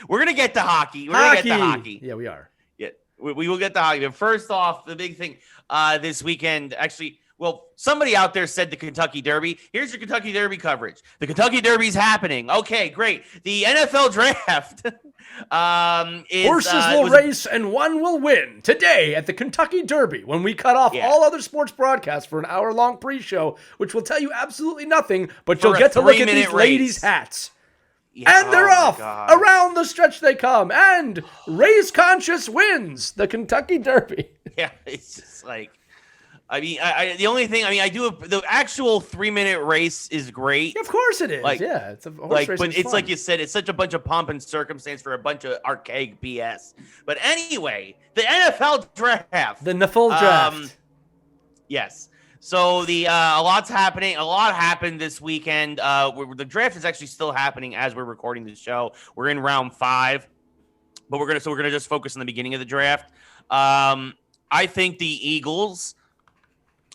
We're gonna get to hockey. We're gonna get to hockey. Yeah, we are. Yeah, we will get to hockey. But first off, the big thing this weekend, actually, well, somebody out there said the Kentucky Derby. Here's your Kentucky Derby coverage. The Kentucky Derby's happening. Okay, great. The NFL draft Horses will race and one will win today at the Kentucky Derby when we cut off all other sports broadcasts for an hour-long pre-show, which will tell you absolutely nothing, but you'll get to look at these ladies' hats. Yeah, and they're off. Around the stretch they come. And Race Conscious wins the Kentucky Derby. Yeah, it's just like... I mean, the only thing, the actual 3-minute race is great. Yeah, of course it is. Yeah, it's a horse race. But it's fun. like you said, it's such a bunch of pomp and circumstance for a bunch of archaic BS. But anyway, the NFL draft. The NFL draft. Yes. So a lot's happening. A lot happened this weekend. The draft is actually still happening as we're recording this show. We're in round 5, but we're gonna just focus on the beginning of the draft. I think the Eagles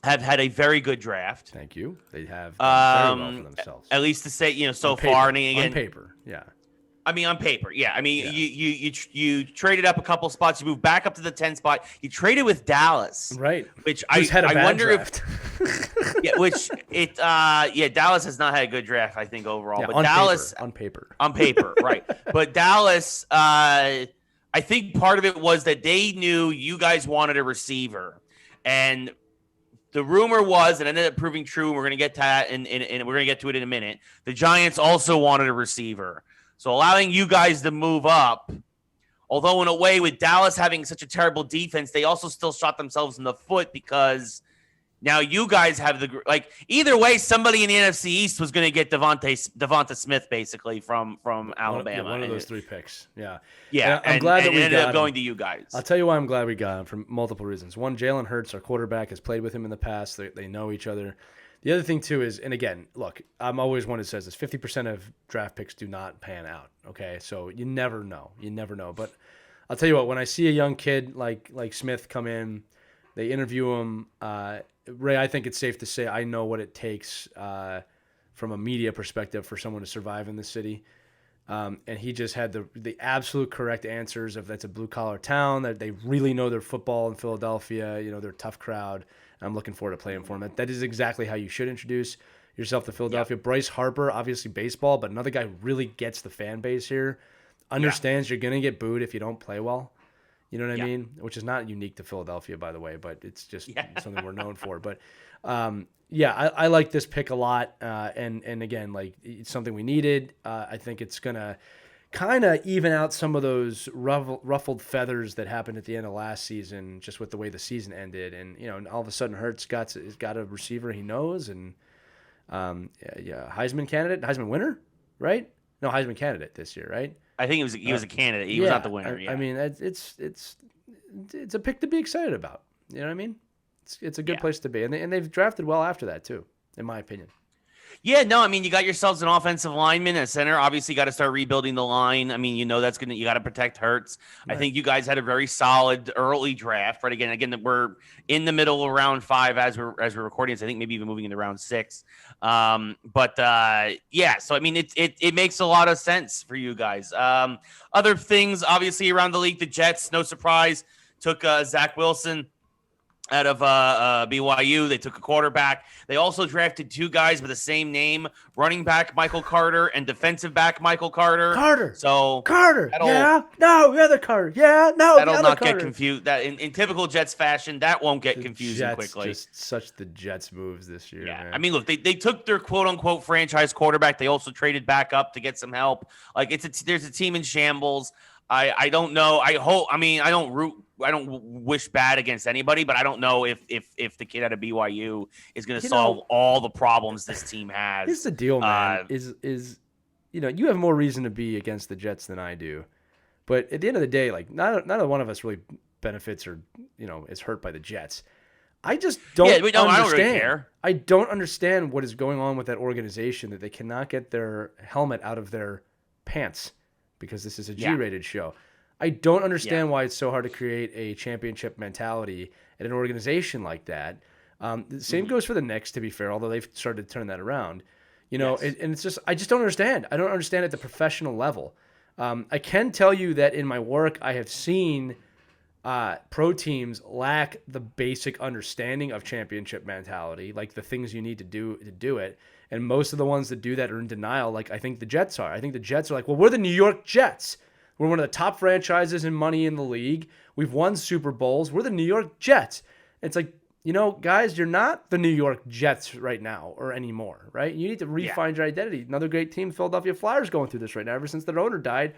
have had a very good draft. Thank you. They have done very well for themselves. At least to say, so paper, far. And again, on paper, yeah. I mean, on paper, yeah. I mean, you traded up a couple spots. You moved back up to the 10 spot. You traded with Dallas, right? Which I wonder draft. If Dallas has not had a good draft, I think overall. Yeah, but Dallas on paper, right? But Dallas, I think part of it was that they knew you guys wanted a receiver, and the rumor was, and it ended up proving true, and we're going to get to that, and we're going to get to it in a minute. The Giants also wanted a receiver. So allowing you guys to move up, although in a way with Dallas having such a terrible defense, they also still shot themselves in the foot because now you guys have either way, somebody in the NFC East was going to get Devonta Smith basically from Alabama. One of those 3 picks. Yeah. Yeah. I'm glad that we ended up him. going to you guys. I'll tell you why I'm glad we got him for multiple reasons. One, Jalen Hurts, our quarterback, has played with him in the past. They know each other. The other thing, too, is, and again, look, I'm always one who says this, 50% of draft picks do not pan out, okay? So you never know. You never know. But I'll tell you what, when I see a young kid like Smith come in, they interview him, Ray, I think it's safe to say I know what it takes from a media perspective for someone to survive in this city. And he just had the absolute correct answers of that's a blue-collar town, that they really know their football in Philadelphia, they're a tough crowd. I'm looking forward to playing for him. That is exactly how you should introduce yourself to Philadelphia. Yep. Bryce Harper, obviously baseball, but another guy who really gets the fan base here, understands you're going to get booed if you don't play well. You know what I mean? Which is not unique to Philadelphia, by the way, but it's just something we're known for. But, I like this pick a lot. And again, it's something we needed. I think it's going to kind of even out some of those ruffled feathers that happened at the end of last season, just with the way the season ended. And, and all of a sudden Hurts has got a receiver he knows. And, Heisman winner, right? No, Heisman candidate this year, right? I think he was a candidate. He was not the winner. I mean, it's a pick to be excited about. You know what I mean? It's a good place to be, and they've drafted well after that too, in my opinion. Yeah, no, I mean, you got yourselves an offensive lineman, a center. Obviously, you got to start rebuilding the line. I mean, you got to protect Hurts. Right. I think you guys had a very solid early draft. Right? Again, we're in the middle of round 5 as we're recording this. I think maybe even moving into round 6. So I mean, it makes a lot of sense for you guys. Other things, obviously, around the league, the Jets, no surprise, took Zach Wilson out of BYU. They took a quarterback. They also drafted 2 guys with the same name, running back Michael Carter and defensive back Michael Carter. Carter. So Carter. Yeah. No, the other Carter. Yeah. No, that'll the other not Carter. Get confused. That in typical Jets fashion, that won't get confusing quickly. Just such the Jets moves this year. Yeah. Man. I mean, look, they took their quote unquote franchise quarterback. They also traded back up to get some help. There's a team in shambles. I don't know. I don't wish bad against anybody, but I don't know if the kid out of BYU is going to solve all the problems this team has. Here's the deal, man. You have more reason to be against the Jets than I do, but at the end of the day, not one of us really benefits or is hurt by the Jets. I just don't understand. I don't really care. I don't understand what is going on with that organization that they cannot get their helmet out of their pants. Because this is a G-rated show. I don't understand why it's so hard to create a championship mentality at an organization like that. The same goes for the Knicks, to be fair, although they've started to turn that around. And it's just, I just don't understand. I don't understand at the professional level. I can tell you that in my work, I have seen pro teams lack the basic understanding of championship mentality, like the things you need to do it. And most of the ones that do that are in denial. Like I think the Jets are. I think the Jets are like, well, we're the New York Jets. We're one of the top franchises in money in the league. We've won Super Bowls. We're the New York Jets. It's like, guys, you're not the New York Jets right now or anymore, right? You need to refine your identity. Another great team, Philadelphia Flyers, going through this right now. Ever since their owner died,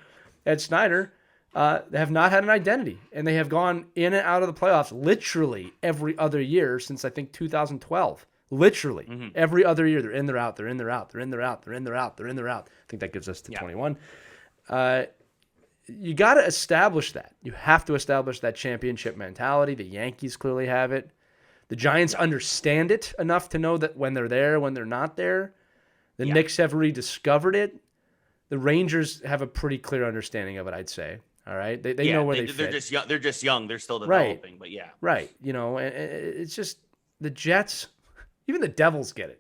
Ed Snyder, they have not had an identity. And they have gone in and out of the playoffs literally every other year since, I think, 2012. Literally every other year. They're in, they're out, they're in, they're out, they're in, they're out, they're in, they're out, they're in, they're out. I think that gives us to 21. You got to establish that. You have to establish that championship mentality. The Yankees clearly have it. The Giants understand it enough to know that when they're there, when they're not there. The Knicks have rediscovered it. The Rangers have a pretty clear understanding of it, I'd say. All right, they know where they fit. They're just young. They're just young. They're still developing, but yeah. Right. And it's just the Jets. Even the Devils get it.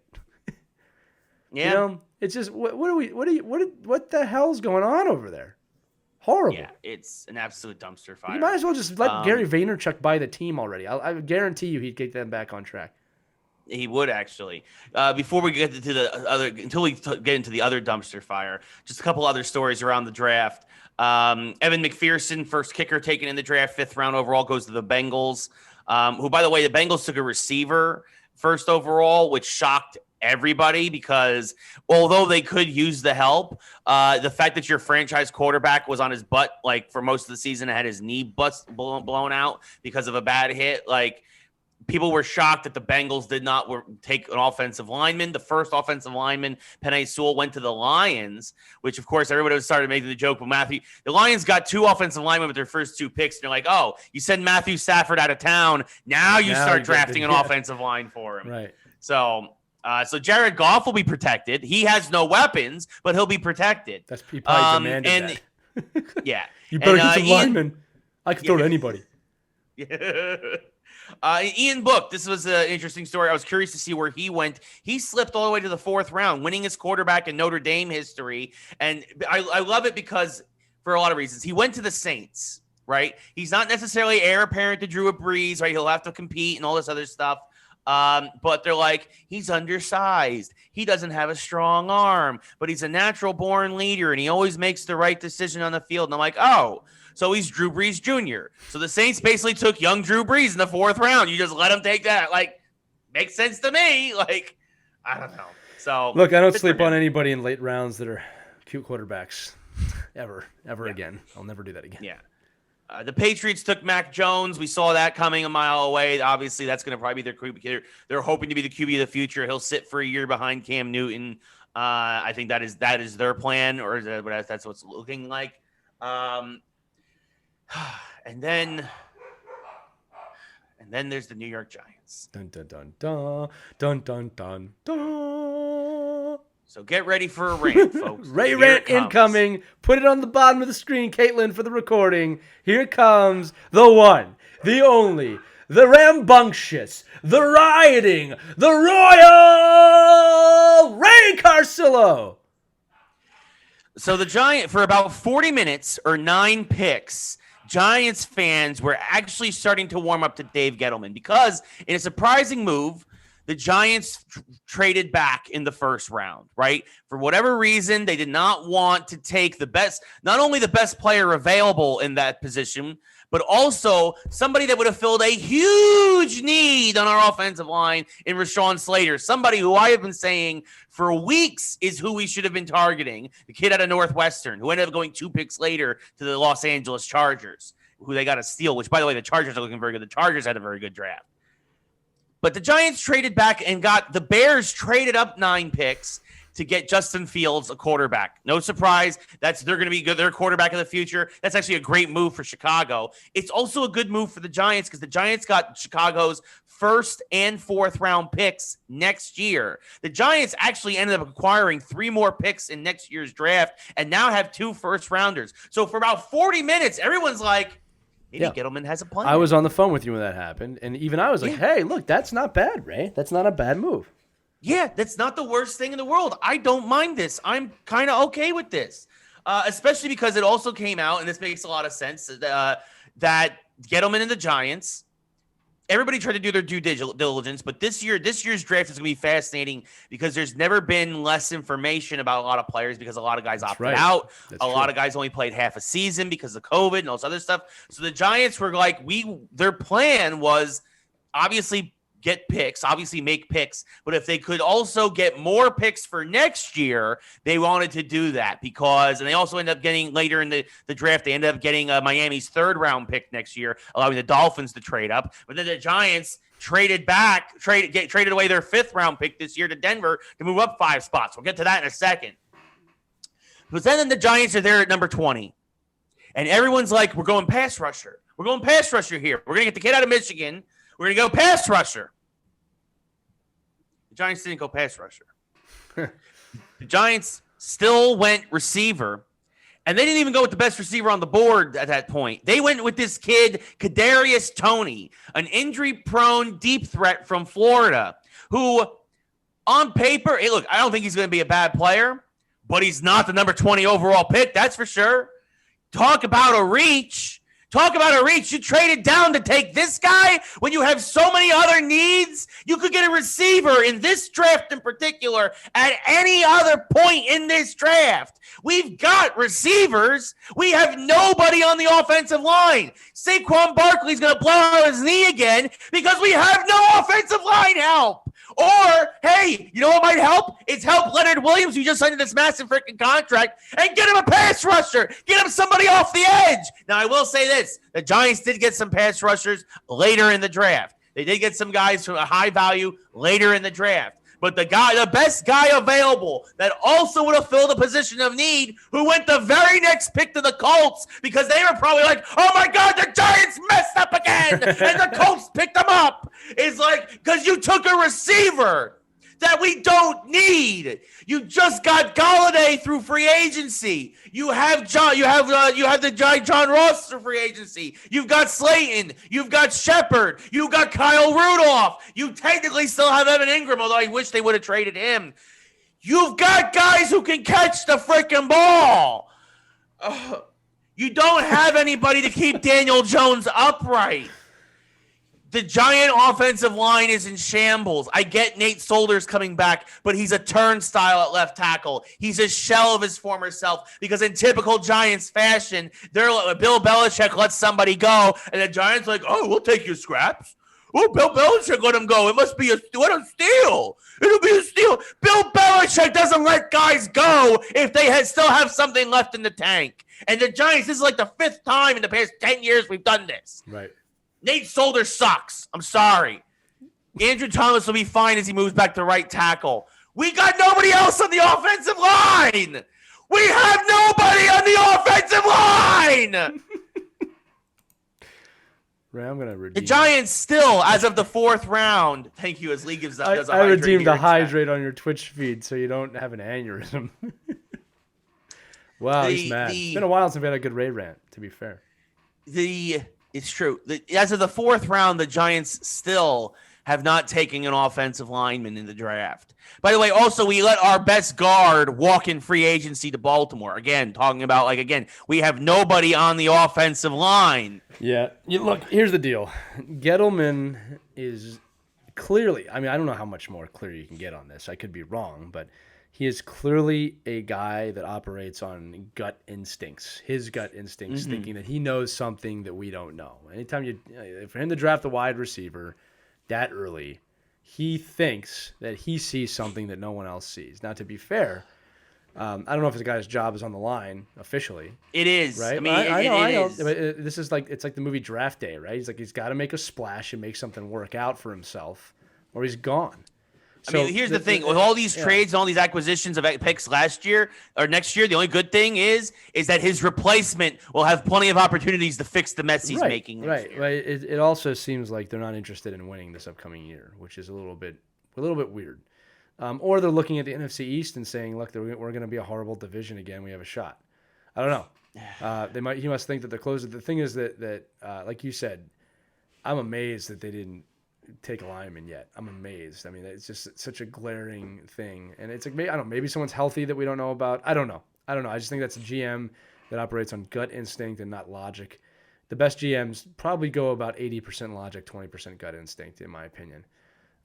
Yeah. It's just what the hell's going on over there? Horrible. Yeah, it's an absolute dumpster fire. You might as well just let Gary Vaynerchuk buy the team already. I guarantee you he'd get them back on track. He would actually. Before we get to the other, until we get into the other dumpster fire, just a couple other stories around the draft. Evan McPherson, first kicker taken in the draft, 5th round overall, goes to the Bengals. Who, by the way, the Bengals took a receiver first overall, which shocked everybody because although they could use the help, the fact that your franchise quarterback was on his butt like for most of the season and had his knee blown out because of a bad hit, like people were shocked that the Bengals did not take an offensive lineman. The first offensive lineman, Penei Sewell, went to the Lions, which of course everybody started making the joke. But the Lions got 2 offensive linemen with their first 2 picks. And they're like, oh, you send Matthew Stafford out of town. Now you start drafting an offensive line for him. Right. So Jared Goff will be protected. He has no weapons, but he'll be protected. That's he probably demanded that. Yeah. You better get some linemen. I can throw to anybody. Yeah. Ian Book, this was an interesting story. I was curious to see where he went. He slipped all the way to the 4th round, winningest quarterback in Notre Dame history. And I love it because for a lot of reasons. He went to the Saints, right? He's not necessarily heir apparent to Drew Brees, right? He'll have to compete and all this other stuff. But they're like, he's undersized. He doesn't have a strong arm, but he's a natural born leader and he always makes the right decision on the field. And I'm like, oh, so he's Drew Brees Jr. So the Saints basically took young Drew Brees in the 4th round. You just let him take that. Like, makes sense to me. Like, I don't know. So look, I don't sleep on anybody in late rounds that are cute quarterbacks ever again. I'll never do that again. Yeah. The Patriots took Mac Jones. We saw that coming a mile away. Obviously, that's going to probably be their QB. They're hoping to be the QB of the future. He'll sit for a year behind Cam Newton. I think that is their plan, or that's what's looking like. And then there's the New York Giants. Dun dun dun dun dun dun dun dun. So get ready for a rant, folks. Rant incoming. Put it on the bottom of the screen, Caitlin, for the recording. Here comes the one, the only, the rambunctious, the rioting, the royal Ray Carsillo. So the Giant, for about 40 minutes or 9 picks, Giants fans were actually starting to warm up to Dave Gettleman because in a surprising move, the Giants traded back in the 1st round, right? For whatever reason, they did not want to take not only the best player available in that position, but also somebody that would have filled a huge need on our offensive line in Rashawn Slater, somebody who I have been saying for weeks is who we should have been targeting, the kid out of Northwestern, who ended up going 2 picks later to the Los Angeles Chargers, who they got to steal, which, by the way, the Chargers are looking very good. The Chargers had a very good draft. But the Giants traded back and got the Bears traded up 9 picks to get Justin Fields, a quarterback. No surprise. They're going to be their quarterback of the future. That's actually a great move for Chicago. It's also a good move for the Giants because the Giants got Chicago's 1st and 4th round picks next year. The Giants actually ended up acquiring 3 more picks in next year's draft and now have 2 first rounders. So for about 40 minutes, everyone's like, maybe Gettleman has a plan. I was on the phone with you when that happened, and even I was like, hey, look, that's not bad, Ray. That's not a bad move. Yeah, that's not the worst thing in the world. I don't mind this. I'm kind of okay with this. especially because it also came out, and this makes a lot of sense, that Gettleman and the Giants, everybody tried to do their due diligence, but this year's draft is going to be fascinating because there's never been less information about a lot of players because a lot of guys opted out. A lot of guys only played half a season because of COVID and all this other stuff. So the Giants were like, their plan was obviously get picks, obviously make picks, but if they could also get more picks for next year, they wanted to do that and they also ended up getting later in the draft, they ended up getting Miami's 3rd round pick next year, allowing the Dolphins to trade up. But then the Giants traded away their 5th round pick this year to Denver to move up 5 spots. We'll get to that in a second. But then the Giants are there at number 20. And everyone's like, we're going pass rusher. We're going pass rusher here. We're going to get the kid out of Michigan. We're going to go pass rusher. The Giants didn't go pass rusher. The Giants still went receiver, and they didn't even go with the best receiver on the board at that point. They went with this kid, Kadarius Toney, an injury-prone deep threat from Florida, who, on paper, hey, look, I don't think he's going to be a bad player, but he's not the number 20 overall pick, that's for sure. Talk about a reach. You traded down to take this guy when you have so many other needs. You could get a receiver in this draft in particular at any other point in this draft. We've got receivers. We have nobody on the offensive line. Saquon Barkley's going to blow out his knee again because we have no offensive line help. Or, hey, you know what might help? It's help Leonard Williams, who just signed this massive freaking contract, and get him a pass rusher. Get him somebody off the edge. Now, I will say this. The Giants did get some pass rushers later in the draft. They did get some guys from a high value later in the draft. But the best guy available that also would have filled a position of need, who went the very next pick to the Colts because they were probably like, oh my God, the Giants messed up again. And the Colts picked them up. It's like, because you took a receiver that we don't need. You just got Golladay through free agency. You have the guy John Ross through free agency. You've got Slayton. You've got Shepard. You've got Kyle Rudolph. You technically still have Evan Ingram, although I wish they would have traded him. You've got guys who can catch the freaking ball. You don't have anybody to keep Daniel Jones upright. The Giant offensive line is in shambles. I get Nate Solder's coming back, but he's a turnstile at left tackle. He's a shell of his former self because in typical Giants fashion, Bill Belichick lets somebody go, and the Giants are like, oh, we'll take your scraps. Oh, Bill Belichick let him go. It must be a steal. It'll be a steal. Bill Belichick doesn't let guys go if they still have something left in the tank. And the Giants, this is like the 5th time in the past 10 years we've done this. Right. Nate Solder sucks. I'm sorry. Andrew Thomas will be fine as he moves back to right tackle. We got nobody else on the offensive line. We have nobody on the offensive line. Ray, I'm gonna redeem. The Giants still, as of the 4th round. Thank you. As Lee does a I redeemed the hydrate on your Twitch feed, so you don't have an aneurysm. Wow, he's mad. It's been a while since we had a good Ray rant. To be fair. It's true. As of the 4th round, the Giants still have not taken an offensive lineman in the draft. By the way, also, we let our best guard walk in free agency to Baltimore. Again, talking about, we have nobody on the offensive line. Yeah. Look, here's the deal. Gettleman is clearly, I don't know how much more clear you can get on this. I could be wrong, but he is clearly a guy that operates on gut instincts, his gut instincts, thinking that he knows something that we don't know. Anytime for him to draft a wide receiver that early, he thinks that he sees something that no one else sees. Now, to be fair, I don't know if the guy's job is on the line officially. It is, right? I know. This is it's like the movie Draft Day, right? He's got to make a splash and make something work out for himself, or he's gone. So here's the thing. With all these trades and all these acquisitions of picks last year or next year, the only good thing is that his replacement will have plenty of opportunities to fix the mess he's making next year. Right. It also seems like they're not interested in winning this upcoming year, which is a little bit weird. Or they're looking at the NFC East and saying, look, we're going to be a horrible division again. We have a shot. I don't know. He must think that they're close. The thing is that like you said, I'm amazed that they didn't take a lineman yet. I'm amazed. It's just such a glaring thing, and it's like, maybe someone's healthy that we don't know about. I don't know. I don't know. I just think that's a GM that operates on gut instinct and not logic. The best GMs probably go about 80% logic, 20% gut instinct, in my opinion.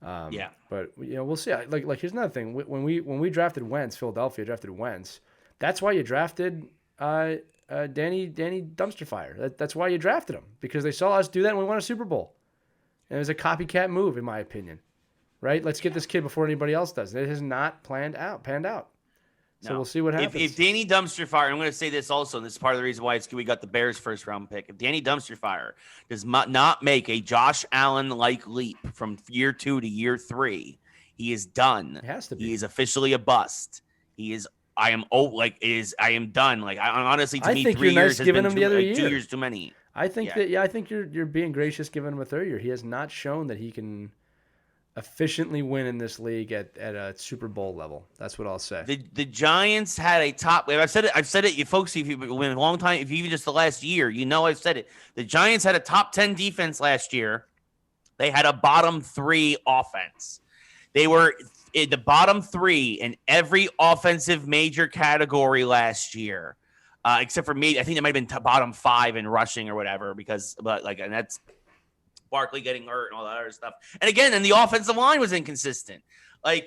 But we'll see. Like here's another thing. When we drafted Wentz, Philadelphia drafted Wentz. That's why you drafted Danny Dumpster Fire. That's why you drafted him, because they saw us do that and we won a Super Bowl. And it was a copycat move, in my opinion. Right? Let's get this kid before anybody else does. It has not panned out. So we'll see what happens. If Danny Dumpster Fire, I'm going to say this also, and this is part of the reason why we got the Bears first round pick. If Danny Dumpster Fire does not make a Josh Allen-like leap from year 2 to year 3, he is done. It has to be. He is officially a bust. He is. I am done. Like, honestly, to me, 3 years has been 2 years too many. I think I think you're being gracious giving him a third year. He has not shown that he can efficiently win in this league at a Super Bowl level. That's what I'll say. The Giants had a top. I've said it. You folks, if you've been a long time, if even just the last year, I've said it. The Giants had a top 10 defense last year. They had a bottom 3 offense. They were in the bottom 3 in every offensive major category last year, except for maybe I think they might have been bottom 5 in rushing or whatever. And that's Barkley getting hurt and all that other stuff. And again, the offensive line was inconsistent. And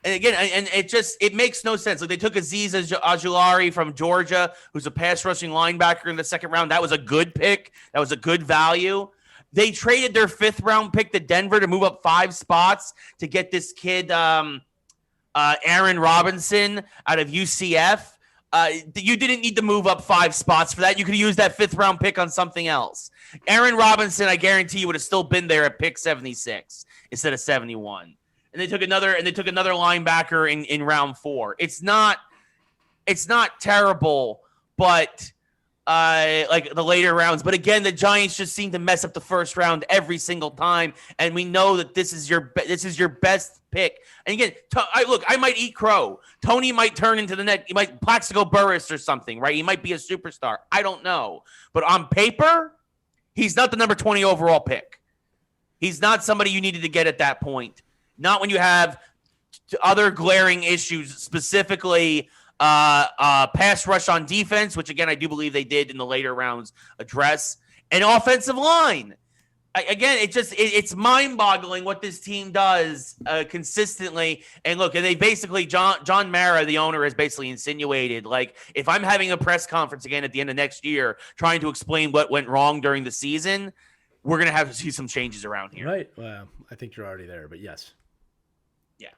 it makes no sense. Like, they took Azeez Ojulari from Georgia, who's a pass rushing linebacker in the second round. That was a good pick. That was a good value. They traded their 5th round pick to Denver to move up 5 spots to get this kid, Aaron Robinson, out of UCF. You didn't need to move up 5 spots for that. You could have used that 5th round pick on something else. Aaron Robinson, I guarantee you, would have still been there at pick 76 instead of 71. And they took another linebacker in round 4. It's not terrible, but like the later rounds. But again, the Giants just seem to mess up the first round every single time, and we know that this is your best pick. And again, I might eat crow. Tony might turn into the next. He might Plaxico Burress or something, right? He might be a superstar. I don't know, but on paper, he's not the number 20 overall pick. He's not somebody you needed to get at that point. Not when you have other glaring issues, specifically pass rush on defense, which again I do believe they did in the later rounds address, and offensive line. Again, it's mind-boggling what this team does consistently. And look, and they basically John Mara, the owner, has basically insinuated, like, if I'm having a press conference again at the end of next year trying to explain what went wrong during the season, we're gonna have to see some changes around here. Right. Well, I think you're already there, but yes. Yeah.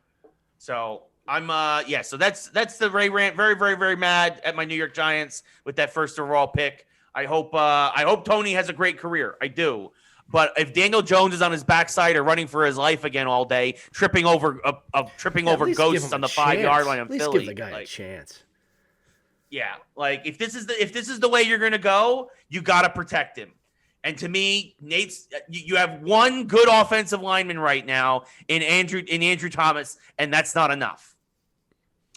So so that's the Ray rant. Very, very, very mad at my New York Giants with that 1st overall pick. I hope Tony has a great career. I do. But if Daniel Jones is on his backside or running for his life again all day, tripping over ghosts on the 5-yard line of Philly, at least give the guy a chance. Yeah, like if this is the way you're gonna go, you gotta protect him. And to me, you have one good offensive lineman right now in Andrew Thomas, and that's not enough.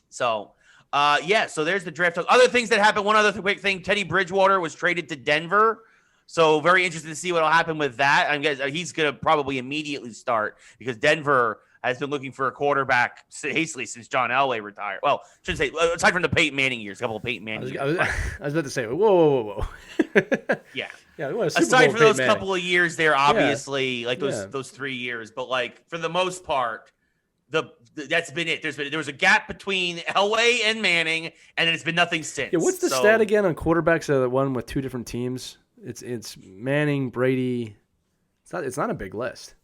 So, so there's the draft. Other things that happened. One other quick thing: Teddy Bridgewater was traded to Denver. So very interested to see what will happen with that. I guess he's going to probably immediately start because Denver has been looking for a quarterback hastily since John Elway retired. Well, shouldn't say aside from the Peyton Manning years, a couple of Peyton Manning years. I was about to say, whoa. Yeah. Aside from those couple of years there, obviously, those 3 years. But like for the most part, that's been it. There was a gap between Elway and Manning, and then it's been nothing since. Yeah, what's the stat again on quarterbacks that won with 2 different teams? It's Manning, Brady. It's not a big list.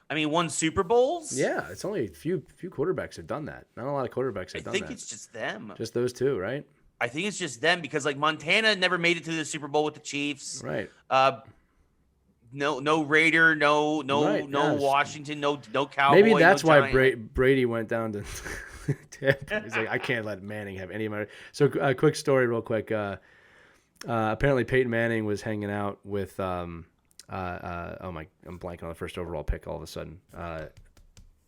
I mean, 1 Super Bowls? Yeah, it's only a few quarterbacks have done that. Not a lot of quarterbacks have done that. I think it's just them. Just those 2, right? I think it's just them because like Montana never made it to the Super Bowl with the Chiefs. Right. No Raider, no Washington, no Cowboy. Maybe that's why Brady went down to Tampa. He's like, I can't let Manning have any money. So a quick story real quick. Apparently Peyton Manning was hanging out with I'm blanking on the 1st overall pick all of a sudden. How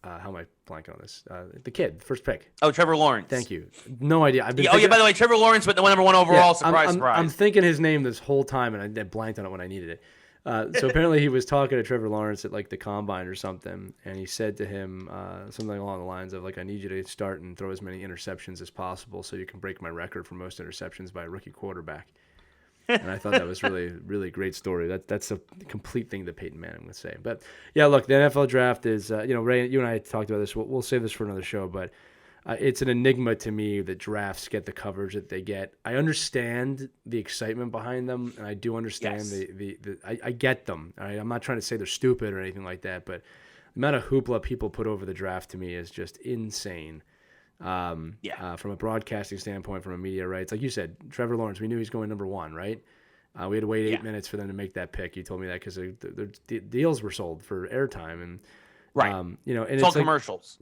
am I blanking on this? The kid, first pick. Oh, Trevor Lawrence. Thank you. No idea. By the way, Trevor Lawrence with the number 1 overall. Surprise. I'm thinking his name this whole time, and I blanked on it when I needed it. So apparently he was talking to Trevor Lawrence at like the combine or something, and he said to him something along the lines of like, "I need you to start and throw as many interceptions as possible so you can break my record for most interceptions by a rookie quarterback." And I thought that was really great story. That's a complete thing that Peyton Manning would say. But yeah, look, the NFL draft is Ray, you and I talked about this. We'll save this for another show, but it's an enigma to me that drafts get the coverage that they get. I understand the excitement behind them, and I do understand I get them. All right? I'm not trying to say they're stupid or anything like that, but the amount of hoopla people put over the draft to me is just insane. From a broadcasting standpoint, from a media rights, like you said, Trevor Lawrence, we knew he's going number 1, right? We had to wait 8 minutes for them to make that pick. You told me that because the deals were sold for airtime, and and it's all commercials.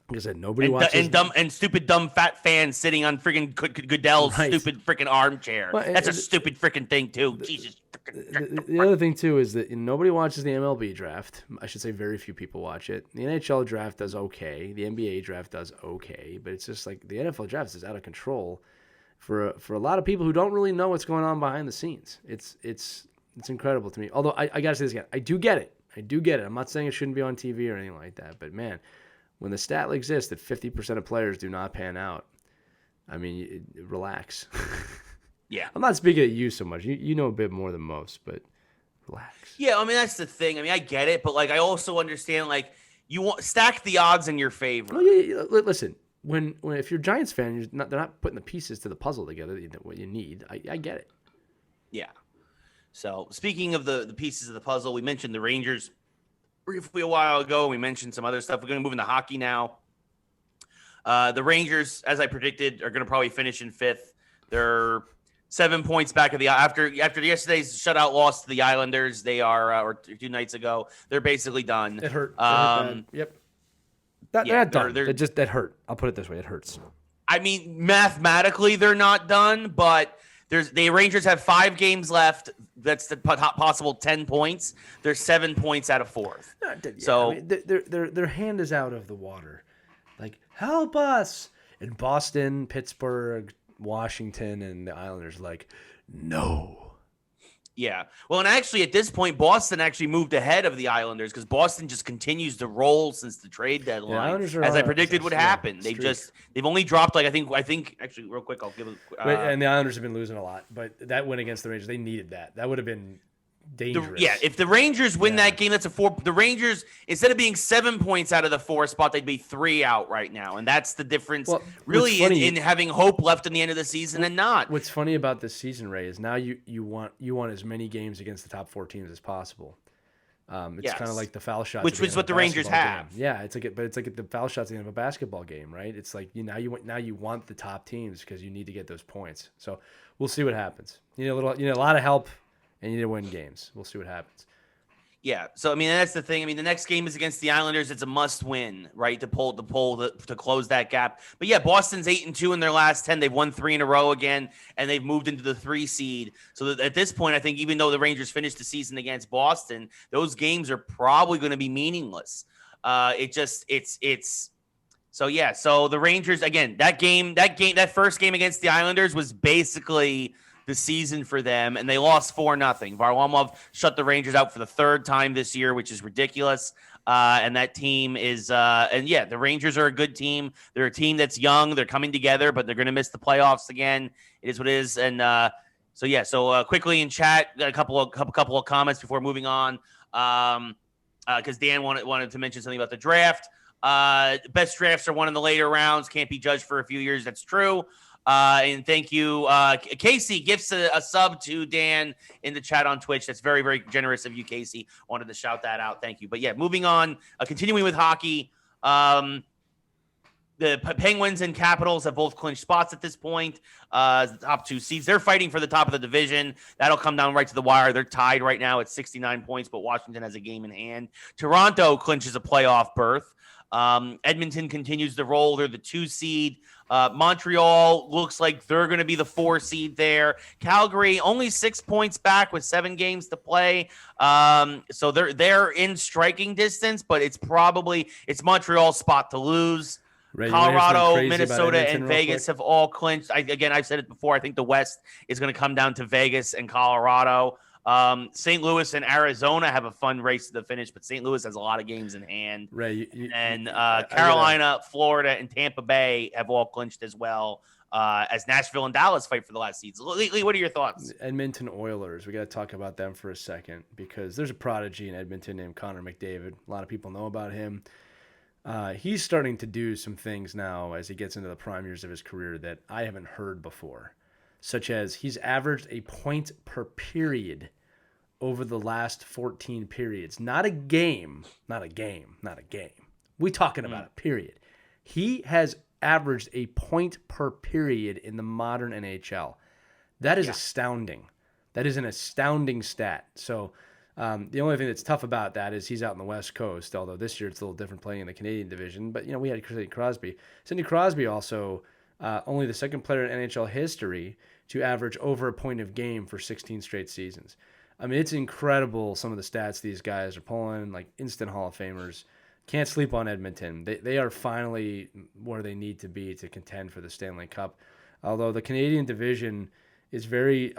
Like I said, nobody watches. And stupid dumb fat fans sitting on freaking Goodell's stupid freaking armchair. Well, that's a stupid freaking thing too. Jesus. The other thing too is that nobody watches the MLB draft. I should say very few people watch it. The NHL draft does okay. The NBA draft does okay, but it's just like the NFL draft is out of control for a lot of people who don't really know what's going on behind the scenes. It's incredible to me. Although I gotta say this again, I do get it. I'm not saying it shouldn't be on TV or anything like that, but man, when the stat exists that 50% of players do not pan out, I mean, relax. Yeah. I'm not speaking at you so much. You know a bit more than most, but relax. Yeah, I mean, that's the thing. I mean, I get it, but like I also understand like you want stack the odds in your favor. Well, yeah, listen, when if you're a Giants fan, they're not putting the pieces to the puzzle together what you need. I get it. Yeah. So speaking of the pieces of the puzzle, we mentioned the Rangers briefly a while ago. We mentioned some other stuff. We're going to move into hockey now. The Rangers, as I predicted, are going to probably finish in 5th. They're 7 points back of the after yesterday's shutout loss to the Islanders. They are or 2 nights ago. They're basically done. It hurt. Yep. They're not done. That hurt. I'll put it this way: it hurts. I mean, mathematically, they're not done, but the Rangers have 5 games left. That's the possible 10 points. They're 7 points out of 4th. So I mean, their hand is out of the water. Like, help us! In Boston, Pittsburgh, Washington, and the Islanders, like, no. Yeah. Well, and actually, at this point, Boston actually moved ahead of the Islanders because Boston just continues to roll since the trade deadline, as I predicted would happen. They've only dropped I think actually real quick. I'll give it. And the Islanders have been losing a lot, but that win against the Rangers, they needed that. That would have been dangerous. If the Rangers win that game, that's a 4. The Rangers, instead of being 7 points out of the 4 spot, they'd be 3 out right now, and that's the difference. Well, really, in having hope left in the end of the season and not. What's funny about this season, Ray, is now you want as many games against the top 4 teams as possible. It's kind of like the foul shots, which was what the Rangers have. Game. Yeah, it's like the foul shots at the end of a basketball game, right? It's like now you want the top teams because you need to get those points. So we'll see what happens. You need a lot of help. And you need to win games. We'll see what happens. Yeah. So I mean, that's the thing. I mean, the next game is against the Islanders. It's a must-win, right? To close that gap. But yeah, Boston's 8-2 in their last 10. They've won 3 in a row again, and they've moved into the 3 seed. So at this point, I think even though the Rangers finished the season against Boston, those games are probably going to be meaningless. So yeah. So the Rangers again. That first game against the Islanders was basically the season for them, and they lost 4-0. Varlamov shut the Rangers out for the 3rd time this year, which is ridiculous. And that team is, the Rangers are a good team. They're a team that's young. They're coming together, but they're going to miss the playoffs again. It is what it is. And so quickly in chat, a couple of comments before moving on, because Dan wanted to mention something about the draft. Best drafts are won in the later rounds. Can't be judged for a few years. That's true. And thank you. Casey gifts a sub to Dan in the chat on Twitch. That's very, very generous of you, Casey. Wanted to shout that out. Thank you. But yeah, moving on, continuing with hockey. The Penguins and Capitals have both clinched spots at this point. The top 2 seeds. They're fighting for the top of the division. That'll come down right to the wire. They're tied right now at 69 points, but Washington has a game in hand. Toronto clinches a playoff berth. Edmonton continues to roll. They're the 2 seed. Montreal looks like they're going to be the 4 seed there. Calgary only 6 points back with 7 games to play. So they're in striking distance, but it's Montreal's spot to lose. Right, Colorado, Minnesota, and Vegas have all clinched. I've said it before. I think the West is going to come down to Vegas and Colorado. St. Louis and Arizona have a fun race to the finish, but St. Louis has a lot of games in hand. Right. And Carolina, Florida, and Tampa Bay have all clinched as well, as Nashville and Dallas fight for the last seeds. Lee, what are your thoughts? Edmonton Oilers. We got to talk about them for a second because there's a prodigy in Edmonton named Connor McDavid. A lot of people know about him. He's starting to do some things now as he gets into the prime years of his career that I haven't heard before, such as he's averaged a point per period over the last 14 periods. Not a game. We talking about a period. He has averaged a point per period in the modern NHL. That is astounding. That is an astounding stat. So the only thing that's tough about that is he's out in the West Coast, although this year it's a little different playing in the Canadian division. But, we had Sidney Crosby. Sidney Crosby also only the second player in NHL history to average over a point of game for 16 straight seasons. I mean, it's incredible some of the stats these guys are pulling, like instant Hall of Famers. Can't sleep on Edmonton. They are finally where they need to be to contend for the Stanley Cup. Although the Canadian division is very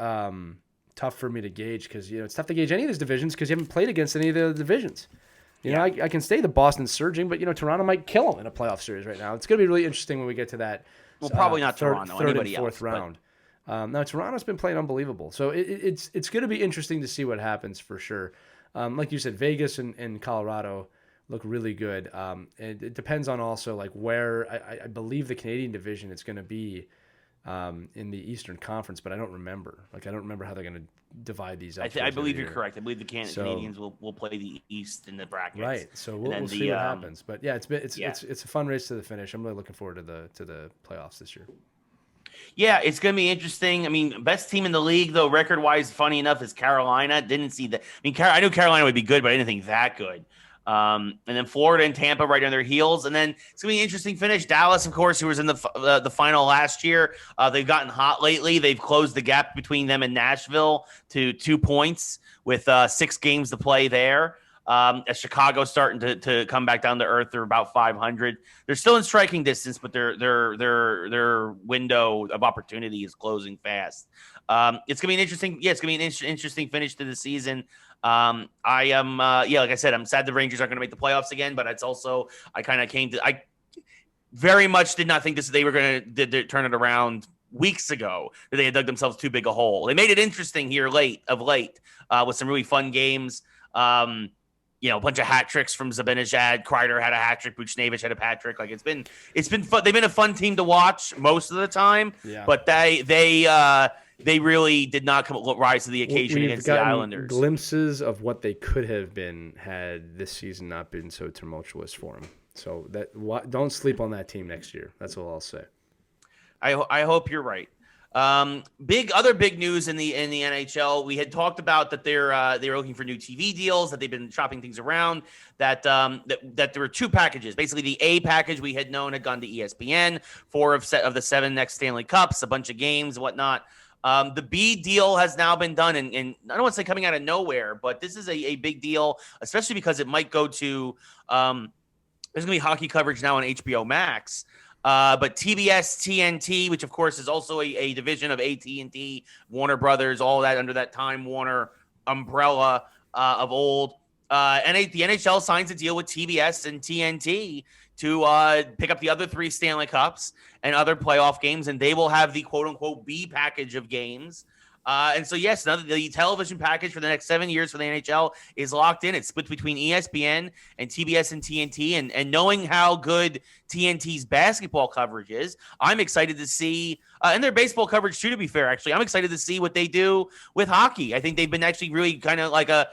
tough for me to gauge because, it's tough to gauge any of these divisions because you haven't played against any of the other divisions. I can say the Boston's surging, but, Toronto might kill them in a playoff series right now. It's going to be really interesting when we get to that. Well, probably not Toronto. Third anybody and fourth else, round. Now, Toronto's been playing unbelievable. So it's going to be interesting to see what happens for sure. Like you said, Vegas and Colorado look really good. And it depends on also like where I believe the Canadian division is going to be in the Eastern Conference, but I don't remember. I don't remember how they're going to divide these up. I believe you're correct. I believe the Canadians will play the East in the brackets. Right. So we'll see what happens. But yeah, it's a fun race to the finish. I'm really looking forward to the playoffs this year. Yeah, it's going to be interesting. I mean, best team in the league, though, record-wise, funny enough, is Carolina. Didn't see that. I mean, I knew Carolina would be good, but I didn't think that good. And then Florida and Tampa right on their heels. And then it's going to be an interesting finish. Dallas, of course, who was in the final last year. They've gotten hot lately. They've closed the gap between them and Nashville to 2 points with 6 games to play there. As Chicago's starting to come back down to earth, they're about 500. They're still in striking distance, but their window of opportunity is closing fast. It's gonna be an interesting finish to the season. I am like I said, I'm sad the Rangers aren't going to make the playoffs again, but it's also I very much did not think they were going to turn it around weeks ago, that they had dug themselves too big a hole. They made it interesting here late with some really fun games. A bunch of hat tricks from Zibanejad. Kreider had a hat trick. Buchnevich had a hat trick. Like it's been fun. They've been a fun team to watch most of the time. Yeah. But they really did not rise to the occasion against the Islanders. Glimpses of what they could have been had this season not been so tumultuous for them. So don't sleep on that team next year. That's all I'll say. I hope you're right. Other big news in the NHL. We had talked about that they're looking for new TV deals, that they've been shopping things around, that there were 2 packages. Basically, the A package we had known had gone to ESPN, 4 of the 7 next Stanley Cups, a bunch of games and whatnot. The B deal has now been done, and I don't want to say coming out of nowhere, but this is a big deal, especially because it might go to there's going to be hockey coverage now on HBO Max. But TBS, TNT, which of course is also a division of AT&T, Warner Brothers, all that under that Time Warner umbrella of old. And the NHL signs a deal with TBS and TNT to pick up the other 3 Stanley Cups and other playoff games, and they will have the quote-unquote B package of games. And so, yes, now the television package for the next 7 years for the NHL is locked in. It's split between ESPN and TBS and TNT. And knowing how good TNT's basketball coverage is, I'm excited to see, and their baseball coverage too, to be fair, actually, I'm excited to see what they do with hockey. I think they've been actually really kind of like a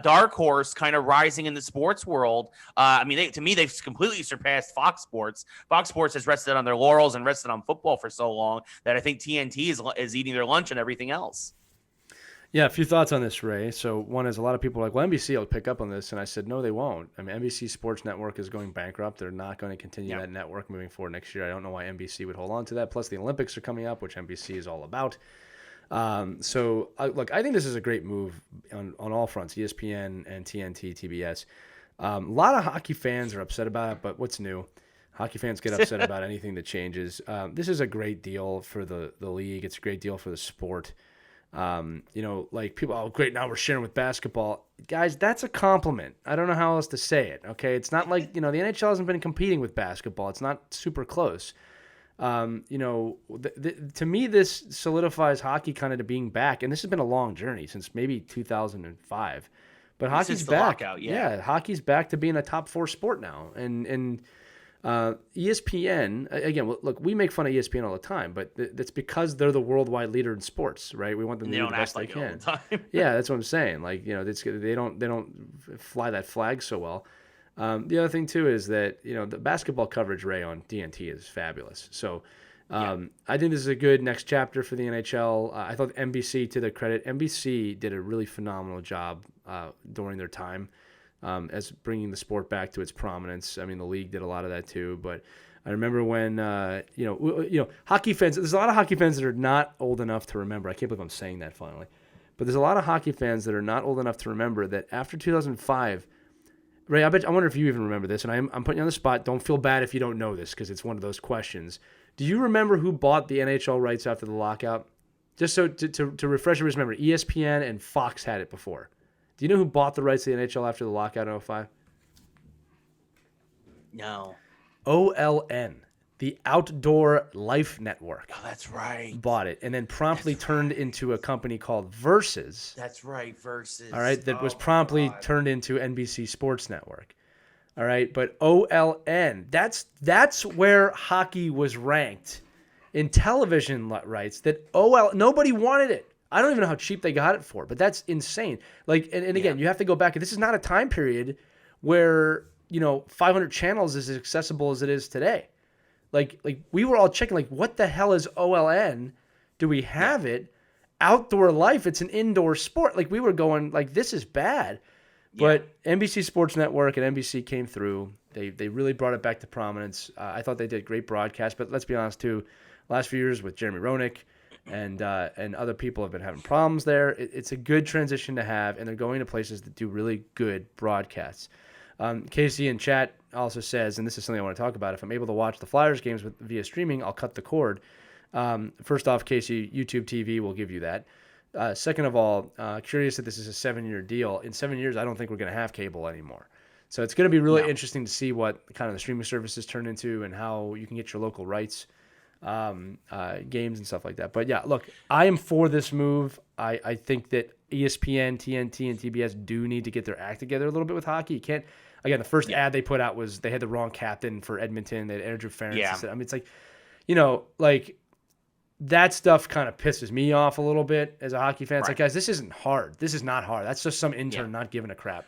dark horse kind of rising in the sports world. To me, they've completely surpassed Fox Sports. Fox Sports has rested on their laurels and rested on football for so long that I think TNT is eating their lunch and everything else. Yeah, a few thoughts on this, Ray. So one is a lot of people are like, well, NBC will pick up on this. And I said, no, they won't. I mean, NBC Sports Network is going bankrupt. They're not going to continue that network moving forward next year. I don't know why NBC would hold on to that. Plus, the Olympics are coming up, which NBC is all about. I think this is a great move on all fronts, ESPN and TNT, TBS. A lot of hockey fans are upset about it, but what's new? Hockey fans get upset about anything that changes. This is a great deal for the league. It's a great deal for the sport. Like people, oh, great, now we're sharing with basketball. Guys, that's a compliment. I don't know how else to say it, okay? It's not like, the NHL hasn't been competing with basketball. It's not super close. To me, this solidifies hockey kind of to being back, and this has been a long journey since maybe 2005. But hockey's back. Lockout, yeah, hockey's back to being a top 4 sport now, and ESPN again. Look, we make fun of ESPN all the time, but that's because they're the worldwide leader in sports, right? We want them to do the best they can. All the time. Yeah, that's what I'm saying. Like, they don't fly that flag so well. The other thing too is that the basketball coverage, Ray, on DNT is fabulous. So I think this is a good next chapter for the NHL. I thought NBC, to their credit, NBC did a really phenomenal job during their time as bringing the sport back to its prominence. I mean, the league did a lot of that too. But I remember when hockey fans. There's a lot of hockey fans that are not old enough to remember. I can't believe I'm saying that finally. But there's a lot of hockey fans that are not old enough to remember that after 2005. Ray, I wonder if you even remember this, and I'm putting you on the spot. Don't feel bad if you don't know this, because it's one of those questions. Do you remember who bought the NHL rights after the lockout? Just so to refresh your memory, ESPN and Fox had it before. Do you know who bought the rights to the NHL after the lockout in 2005? No. OLN, the Outdoor Life Network. Oh, that's right. Bought it, and then promptly turned into a company called Versus. That's right, Versus. All right, that was promptly turned into NBC Sports Network. All right, but OLN, that's where hockey was ranked in television rights. That nobody wanted it. I don't even know how cheap they got it for, but that's insane. Like, and again, you have to go back. This is not a time period where 500 channels is as accessible as it is today. Like we were all checking, like, what the hell is OLN? Do we have it? Outdoor Life, it's an indoor sport. Like, we were going, like, this is bad. But NBC Sports Network and NBC came through. They really brought it back to prominence. I thought they did great broadcast, but let's be honest too. Last few years with Jeremy Roenick and other people have been having problems there. It's a good transition to have, and they're going to places that do really good broadcasts. Casey in chat also says, and this is something I want to talk about, if I'm able to watch the Flyers games via streaming, I'll cut the cord. First off, Casey, YouTube TV will give you that. Second of all, curious that this is a 7-year deal. In 7 years, I don't think we're going to have cable anymore. So it's going to be really interesting to see what kind of the streaming services turn into and how you can get your local rights, games and stuff like that. But yeah, look, I am for this move. I think that ESPN, TNT, and TBS do need to get their act together a little bit with hockey. You can't. Again, the first ad they put out was they had the wrong captain for Edmonton. They had Andrew Ference. Yeah. I mean, it's like, that stuff kind of pisses me off a little bit as a hockey fan. It's like, guys, this isn't hard. This is not hard. That's just some intern not giving a crap.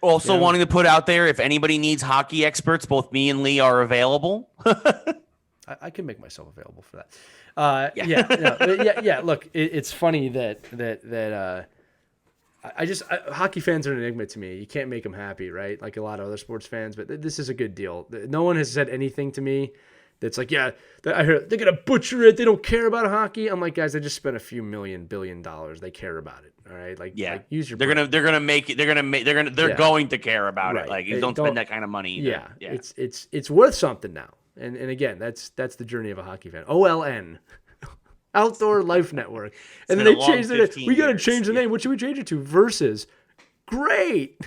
Also wanting to put out there, if anybody needs hockey experts, both me and Lee are available. I can make myself available for that. Yeah. Look, it's funny that hockey fans are an enigma to me. You can't make them happy, right? Like a lot of other sports fans, but this is a good deal. No one has said anything to me that's like, I heard they're gonna butcher it. They don't care about hockey. I'm like, guys, they just spent a few billion dollars. They care about it. All right, like use your. They're going to care about it. Like, you don't spend that kind of money either. Yeah. It's worth something now. And again, that's the journey of a hockey fan. OLN, Outdoor Life Network, and then they changed the name. We got to change the name. What should we change it to? Versus. Great.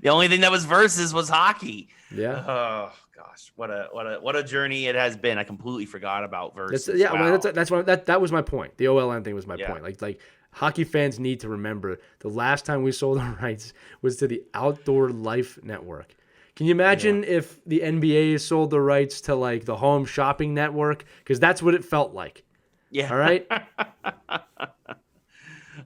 The only thing that was Versus was hockey. Yeah. Oh gosh, what a journey it has been. I completely forgot about Versus. That was my point. The OLN thing was my point. Like hockey fans need to remember the last time we sold our rights was to the Outdoor Life Network. Can you imagine if the NBA sold the rights to like the Home Shopping Network? Because that's what it felt like. Yeah. All right.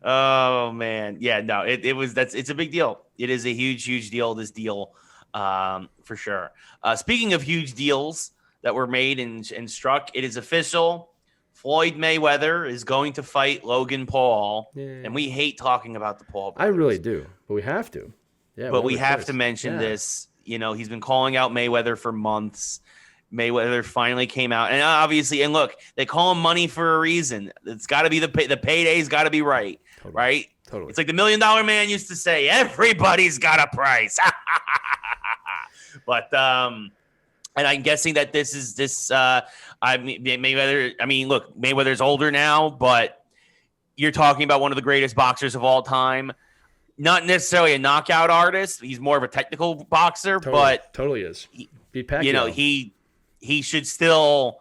Oh man. Yeah. No. It's a big deal. It is a huge deal. This deal, for sure. Speaking of huge deals that were made and struck, it is official. Floyd Mayweather is going to fight Logan Paul, and we hate talking about the Paul brothers. I really do, but we have to. Yeah. But we have to mention this. He's been calling out Mayweather for months. Mayweather finally came out, and obviously, and look, they call him money for a reason. It's got to be the payday's got to be right, right? Totally. It's like the $1 Million Man used to say, "Everybody's got a price." But And I'm guessing that this is this. I mean, Mayweather. I mean, look, Mayweather's older now, but you're talking about one of the greatest boxers of all time. Not necessarily a knockout artist. He's more of a technical boxer, but totally is. Beat Pacquiao. You know, he should still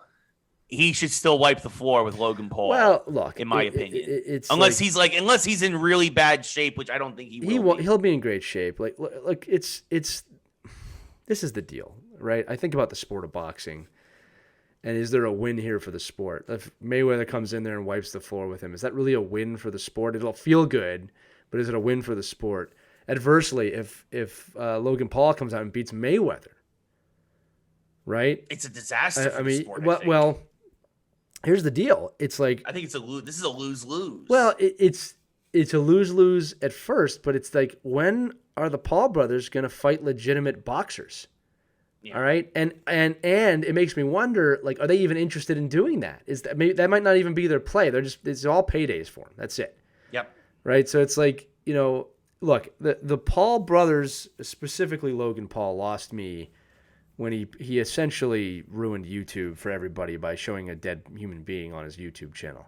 wipe the floor with Logan Paul. Well, look, in my opinion, it's unless he's in really bad shape, which I don't think he will. He'll be in great shape. Like, look, it's this is the deal, right? I think about the sport of boxing, and is there a win here for the sport? If Mayweather comes in there and wipes the floor with him, is that really a win for the sport? It'll feel good, but is it a win for the sport? Adversely, if Logan Paul comes out and beats Mayweather, right? It's a disaster for the sport. Well, here's the deal. It's like I think this is a lose-lose. Well, it's a lose-lose at first, but it's like, when are the Paul brothers going to fight legitimate boxers? Yeah. All right, and it makes me wonder, like, are they even interested in doing that? That might not even be their play. It's all paydays for them. That's it. Yep. Right. So it's like, look, the Paul brothers, specifically Logan Paul, lost me when he essentially ruined YouTube for everybody by showing a dead human being on his YouTube channel.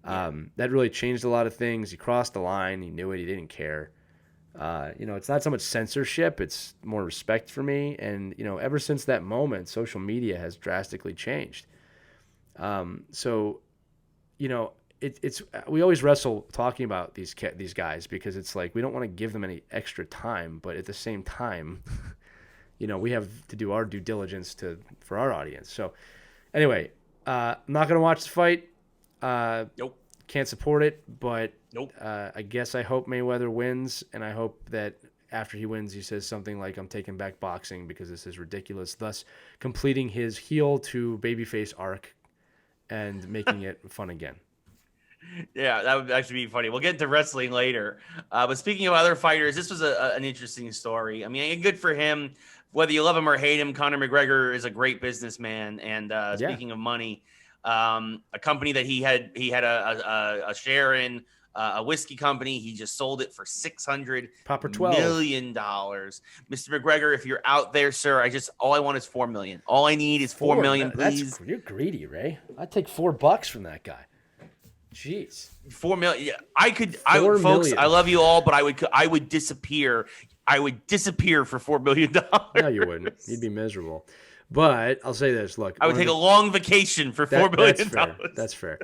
Yeah. That really changed a lot of things. He crossed the line. He knew it. He didn't care. It's not so much censorship. It's more respect for me. And, ever since that moment, social media has drastically changed. We always wrestle talking about these guys, because it's like, we don't want to give them any extra time, but at the same time, we have to do our due diligence for our audience. So anyway, I'm not going to watch the fight. Nope. Can't support it, but nope. I guess I hope Mayweather wins, and I hope that after he wins, he says something like, "I'm taking back boxing because this is ridiculous," thus completing his heel to babyface arc and making it fun again. Yeah, that would actually be funny. We'll get into wrestling later. But speaking of other fighters, this was an interesting story. I mean, good for him. Whether you love him or hate him, Conor McGregor is a great businessman. And speaking of money, a company that he had a share in, a whiskey company, he just sold it for $600 million. Mr. McGregor, if you're out there, sir, all I want is $4 million. All I need is $4 million, please. You're greedy, Ray. I'd take $4 from that guy. Jeez. $4 million. Yeah, folks, I love you all, but I would disappear. I would disappear for $4 million. No, you wouldn't. You'd be miserable. But I'll say this. Look, I would take a long vacation for $4 million. That's fair.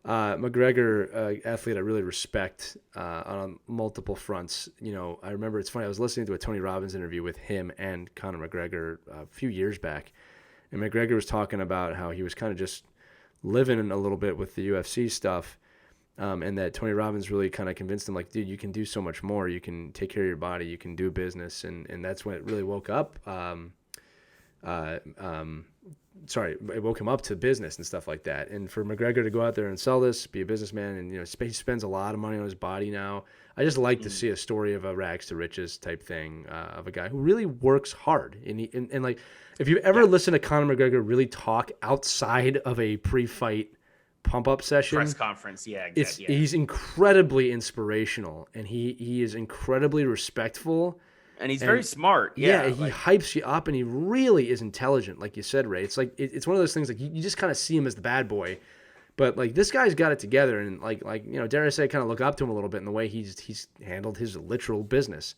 McGregor, athlete I really respect on multiple fronts. I remember, it's funny, I was listening to a Tony Robbins interview with him and Conor McGregor a few years back. And McGregor was talking about how he was kind of just living a little bit with the UFC stuff. And that Tony Robbins really kind of convinced him, like, dude, you can do so much more. You can take care of your body. You can do business. And that's when it really woke up. It woke him up to business and stuff like that. And for McGregor to go out there and sell this, be a businessman, and he spends a lot of money on his body now. I just like to see a story of a rags to riches type thing, of a guy who really works hard. And like, if you ever listen to Conor McGregor really talk outside of a pre-fight pump-up session, press conference, he's incredibly inspirational, and he is incredibly respectful. And he's very smart. He hypes you up, and he really is intelligent, like you said, Ray. It's like it's one of those things, like, you just kind of see him as the bad boy, but like, this guy's got it together, and like dare I say, kind of look up to him a little bit in the way he's handled his literal business.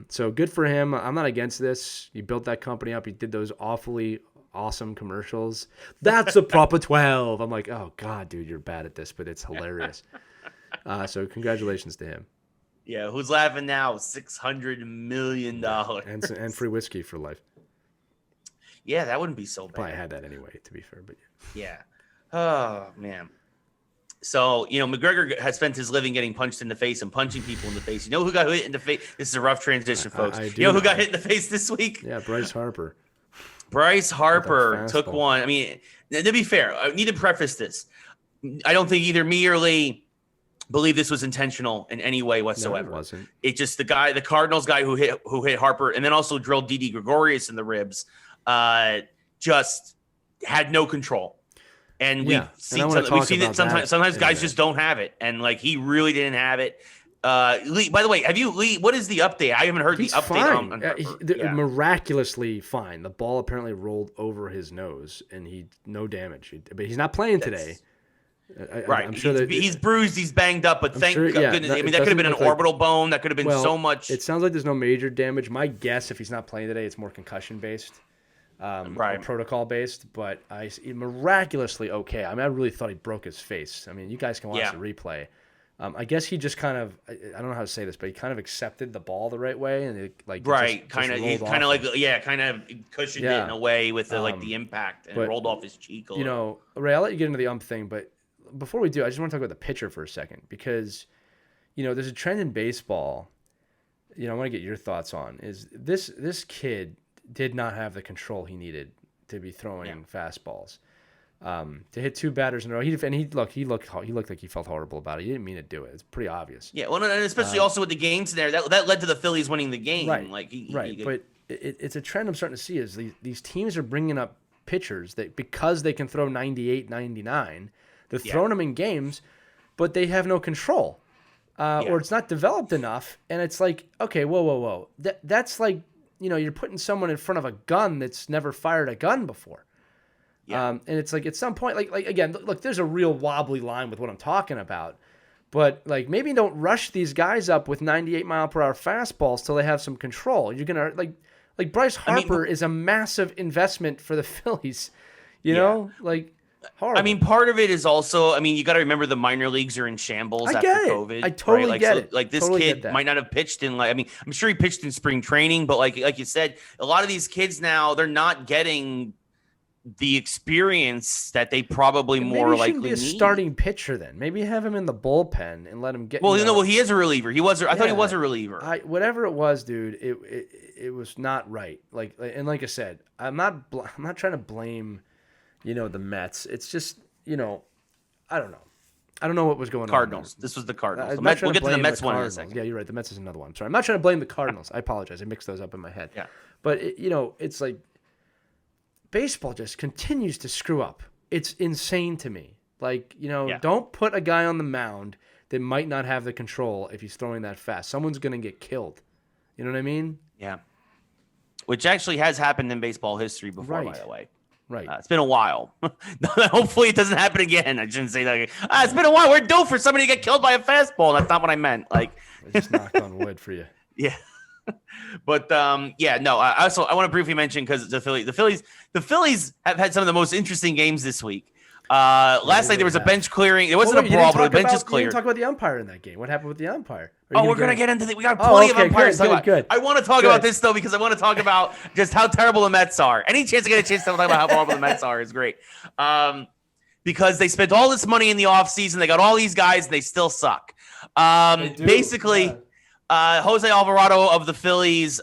So good for him. I'm not against this. He built that company up. He did those awfully awesome commercials. That's a proper 12. I'm like, oh God, dude, you're bad at this, but it's hilarious. So congratulations to him. Yeah, who's laughing now? $600 million. And free whiskey for life. Yeah, that wouldn't be so bad. Probably had that anyway, to be fair, but yeah. Oh, man. So, McGregor has spent his living getting punched in the face and punching people in the face. You know who got hit in the face? This is a rough transition, folks. You know who got hit in the face this week? Yeah, Bryce Harper. Bryce Harper took one. I mean, to be fair, I need to preface this. I don't think either me or Lee believe this was intentional in any way whatsoever. No, it wasn't. It just the Cardinals guy who hit Harper and then also drilled Didi Gregorius in the ribs, just had no control. And we've seen it sometimes guys just don't have it, and like, he really didn't have it. Lee, by the way, what is the update? I haven't heard He's the update fine. on Harper. Miraculously fine. The ball apparently rolled over his nose, and no damage. But he's not playing today. Right. I'm sure he's bruised, he's banged up, but thank goodness. I mean, that could have been an orbital bone. That could have been so much. It sounds like there's no major damage. My guess, if he's not playing today, it's more concussion based, or protocol based. But miraculously okay. I mean, I really thought he broke his face. I mean, you guys can watch the replay. I guess he just kind of, I don't know how to say this, but he kind of accepted the ball the right way, and kind of cushioned it in a way with the impact and rolled off his cheek a little. Ray, I'll let you get into the thing, but before we do, I just want to talk about the pitcher for a second, because there's a trend in baseball. I want to get your thoughts on is this kid did not have the control he needed to be throwing fastballs. To hit 2 batters in a row, he looked like he felt horrible about it. He didn't mean to do it. It's pretty obvious. Yeah, well, and especially also with the games there, that led to the Phillies winning the game. Right, right. But it's a trend I'm starting to see is these teams are bringing up pitchers that because they can throw 98, 99, they're throwing them in games, but they have no control, or it's not developed enough. And it's like, okay, whoa. That's like you're putting someone in front of a gun that's never fired a gun before. Yeah. And it's like at some point, like again, look, there's a real wobbly line with what I'm talking about, but like maybe don't rush these guys up with 98-mile-per-hour fastballs till they have some control. You're gonna like Bryce Harper is a massive investment for the Phillies, you know, like horrible. I mean, part of it is also, you got to remember the minor leagues are in shambles after COVID. I totally get it. Like this kid might not have pitched in I'm sure he pitched in spring training, but like you said, a lot of these kids now they're not getting the experience that they probably more likely be a need. Starting pitcher then. Maybe have him in the bullpen and let him get. Well, he is a reliever. I thought he was a reliever. Whatever it was, dude, it was not right. Like I said, I'm not trying to blame, the Mets. It's just, I don't know. I don't know what was going on. Cardinals. This was the Cardinals. We'll get to the Mets one in a second. Yeah, you're right. The Mets is another one. I'm sorry. I'm not trying to blame the Cardinals. I apologize. I mixed those up in my head. Yeah. But it's like. Baseball just continues to screw up. It's insane to me. Like, don't put a guy on the mound that might not have the control if he's throwing that fast. Someone's going to get killed. You know what I mean? Yeah. Which actually has happened in baseball history before, by the way. Right. It's been a while. Hopefully it doesn't happen again. I shouldn't say that. It's been a while. We're due for somebody to get killed by a fastball. That's not what I meant. Like, I just knocked on wood for you. Yeah. But I want to briefly mention because the Phillies have had some of the most interesting games this week. Last night there was a bench clearing. It wasn't a brawl, but the bench is cleared. You didn't talk about the umpire in that game. What happened with the umpire? We're gonna get into we got plenty of umpires. Good. I want to talk about this though because I want to talk about just how terrible the Mets are. Any chance to get a chance to talk about how horrible the Mets are is great. Because they spent all this money in the offseason, they got all these guys, and they still suck. Basically. Jose Alvarado of the Phillies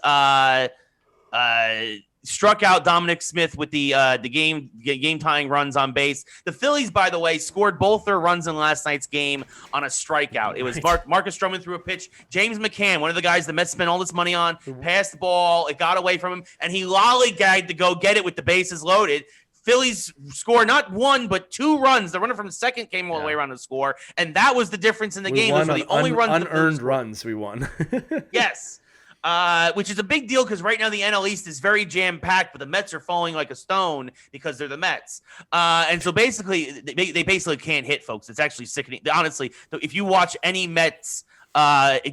struck out Dominic Smith with the game tying runs on base. The Phillies, by the way, scored both their runs in last night's game on a strikeout. It was Marcus Stroman threw a pitch. James McCann, one of the guys the Mets spent all this money on, passed the ball. It got away from him, and he lollygagged to go get it with the bases loaded. Phillies score not 1 but 2 runs. The runner from second came all the way around to score, and that was the difference in the game. Those were the only unearned runs we won. Yes, which is a big deal because right now the NL East is very jam packed, but the Mets are falling like a stone because they're the Mets. And so basically, they basically can't hit, folks. It's actually sickening. Honestly, if you watch any Mets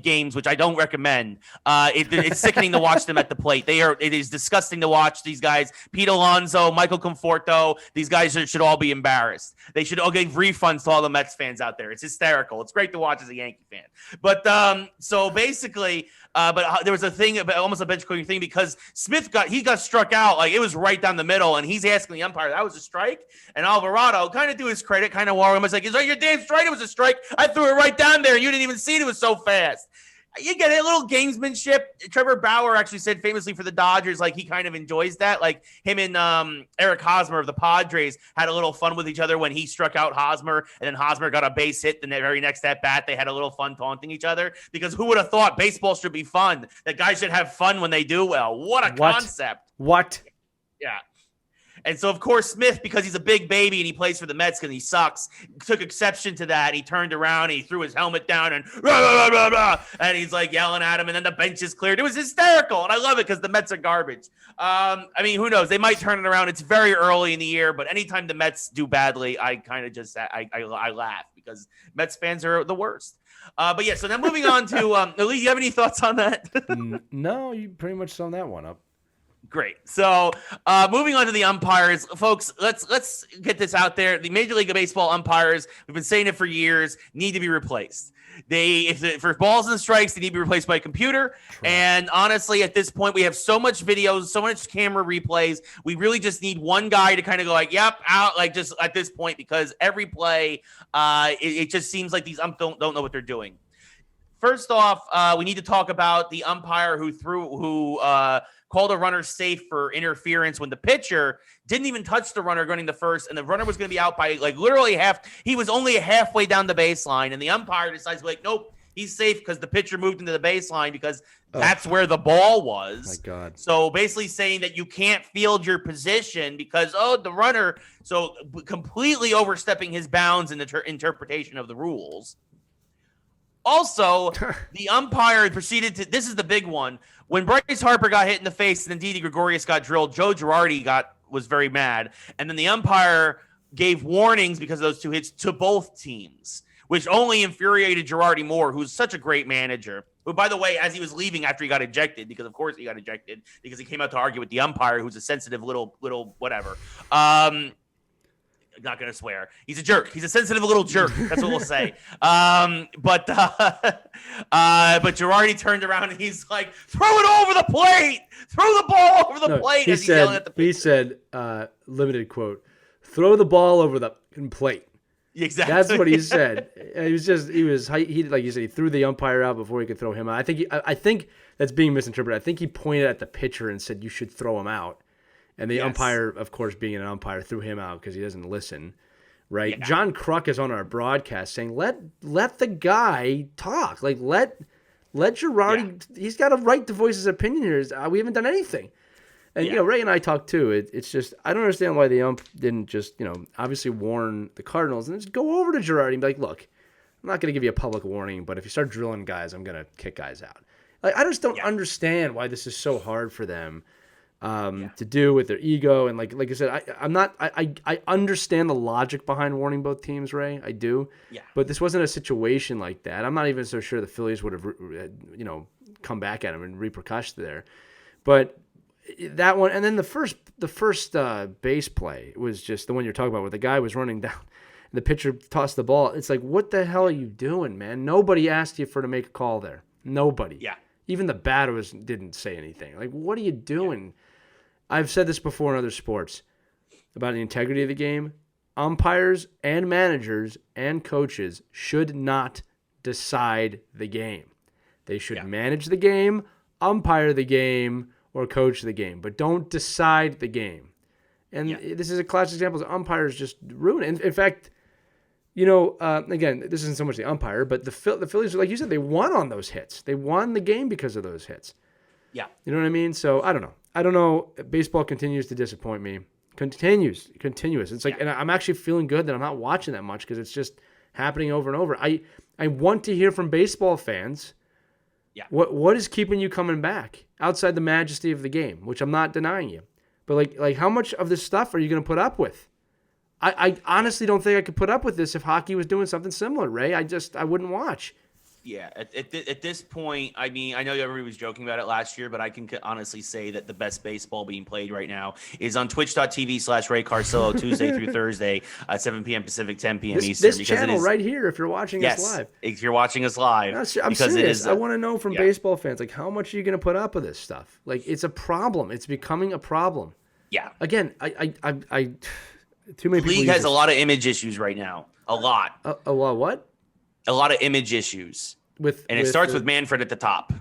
games, which I don't recommend. It's sickening to watch them at the plate. It is disgusting to watch these guys. Pete Alonso, Michael Conforto, these guys should all be embarrassed. They should all give refunds to all the Mets fans out there. It's hysterical. It's great to watch as a Yankee fan. But so basically, but there was a thing about almost a bench clearing thing because Smith got struck out. Like it was right down the middle, and he's asking the umpire, that was a strike? And Alvarado, kind of to his credit, kind of warned him. Was like, is that your damn strike? It was a strike. I threw it right down there. You didn't even see it. It was so fast. You get it, a little gamesmanship. Trevor Bauer actually said famously for the Dodgers, like he kind of enjoys that. Like him and Eric Hosmer of the Padres had a little fun with each other when he struck out Hosmer, and then Hosmer got a base hit. The very next at bat, they had a little fun taunting each other because who would have thought baseball should be fun? That guys should have fun when they do well. What a concept! What? Yeah. And so, of course, Smith, because he's a big baby and he plays for the Mets because he sucks, took exception to that. He turned around and he threw his helmet down and rah, rah, rah, rah, and he's like yelling at him. And then the bench is cleared. It was hysterical. And I love it because the Mets are garbage. I mean, who knows? They might turn it around. It's very early in the year, but anytime the Mets do badly, I kind of just I laugh because Mets fans are the worst. But yeah, so now moving on to Lee, you have any thoughts on that? No, you pretty much summed that one up. Great. So moving on to the umpires, folks, let's get this out there. The Major League Baseball umpires, we've been saying it for years, need to be replaced. For balls and strikes, they need to be replaced by a computer. True. And honestly, at this point, we have so much videos, so much camera replays. We really just need one guy to kind of go like, yep, out, like just at this point, because every play, it just seems like these umps don't know what they're doing. First off, we need to talk about the umpire who called a runner safe for interference when the pitcher didn't even touch the runner going to first, and the runner was going to be out by like literally half. He was only halfway down the baseline, and the umpire decides to be like, nope, he's safe because the pitcher moved into the baseline because that's where the ball was. My God. So basically saying that you can't field your position because, the runner, so completely overstepping his bounds in the interpretation of the rules. Also, the umpire proceeded to, this is the big one. When Bryce Harper got hit in the face and then Didi Gregorius got drilled, Joe Girardi was very mad. And then the umpire gave warnings because of those two hits to both teams, which only infuriated Girardi more, who's such a great manager. Who, by the way, as he was leaving after he got ejected, because of course he got ejected, because he came out to argue with the umpire, who's a sensitive little whatever. I'm not going to swear. He's a jerk. He's a sensitive little jerk. That's what we'll say. But Girardi turned around and he's like, throw it over the plate. Throw the ball over the plate. He's yelling at the pitcher. He said, limited quote, throw the ball over the plate. Exactly. That's what he said. He like you said, he threw the umpire out before he could throw him out. I think that's being misinterpreted. I think he pointed at the pitcher and said, you should throw him out. And the umpire, of course, being an umpire, threw him out because he doesn't listen, right? Yeah. John Kruk is on our broadcast saying, let the guy talk. Like, let Girardi, he's got a right to voice his opinion here. We haven't done anything. And, Ray and I talked too. It's just, I don't understand why the ump didn't just, obviously warn the Cardinals and just go over to Girardi and be like, look, I'm not going to give you a public warning, but if you start drilling guys, I'm going to kick guys out. Like, I just don't understand why this is so hard for them. To do with their ego and like I said, I understand the logic behind warning both teams, Ray. I do. Yeah. But this wasn't a situation like that. I'm not even so sure the Phillies would have, come back at him and repercussion there. But that one, and then the first base play was just the one you're talking about, where the guy was running down, and the pitcher tossed the ball. It's like, what the hell are you doing, man? Nobody asked you to make a call there. Nobody. Yeah. Even the batter didn't say anything. Like, what are you doing? Yeah. I've said this before in other sports about the integrity of the game. Umpires and managers and coaches should not decide the game. They should manage the game, umpire the game, or coach the game, but don't decide the game. And this is a classic example of umpires just ruin it. In fact, again, this isn't so much the umpire, but the Phillies, like you said, they won on those hits. They won the game because of those hits. Yeah. You know what I mean? So I don't know. Baseball continues to disappoint me. Continuous. It's like, and I'm actually feeling good that I'm not watching that much because it's just happening over and over. I want to hear from baseball fans. Yeah. What is keeping you coming back outside the majesty of the game, which I'm not denying you. But like how much of this stuff are you going to put up with? I honestly don't think I could put up with this if hockey was doing something similar, Ray. I wouldn't watch. Yeah, at this point, I mean, I know everybody was joking about it last year, but I can honestly say that the best baseball being played right now is on twitch.tv/Ray Carsillo, Tuesday through Thursday, 7 p.m. Pacific, 10 p.m. Eastern. This channel right here, if you're watching us live. If you're watching us live. I'm serious. I want to know from baseball fans, like, how much are you going to put up with this stuff? Like, it's a problem. It's becoming a problem. Yeah. Again, too many people. The league has a lot of image issues right now. A lot. A lot of what? A lot of image issues. It starts with Manfred at the top.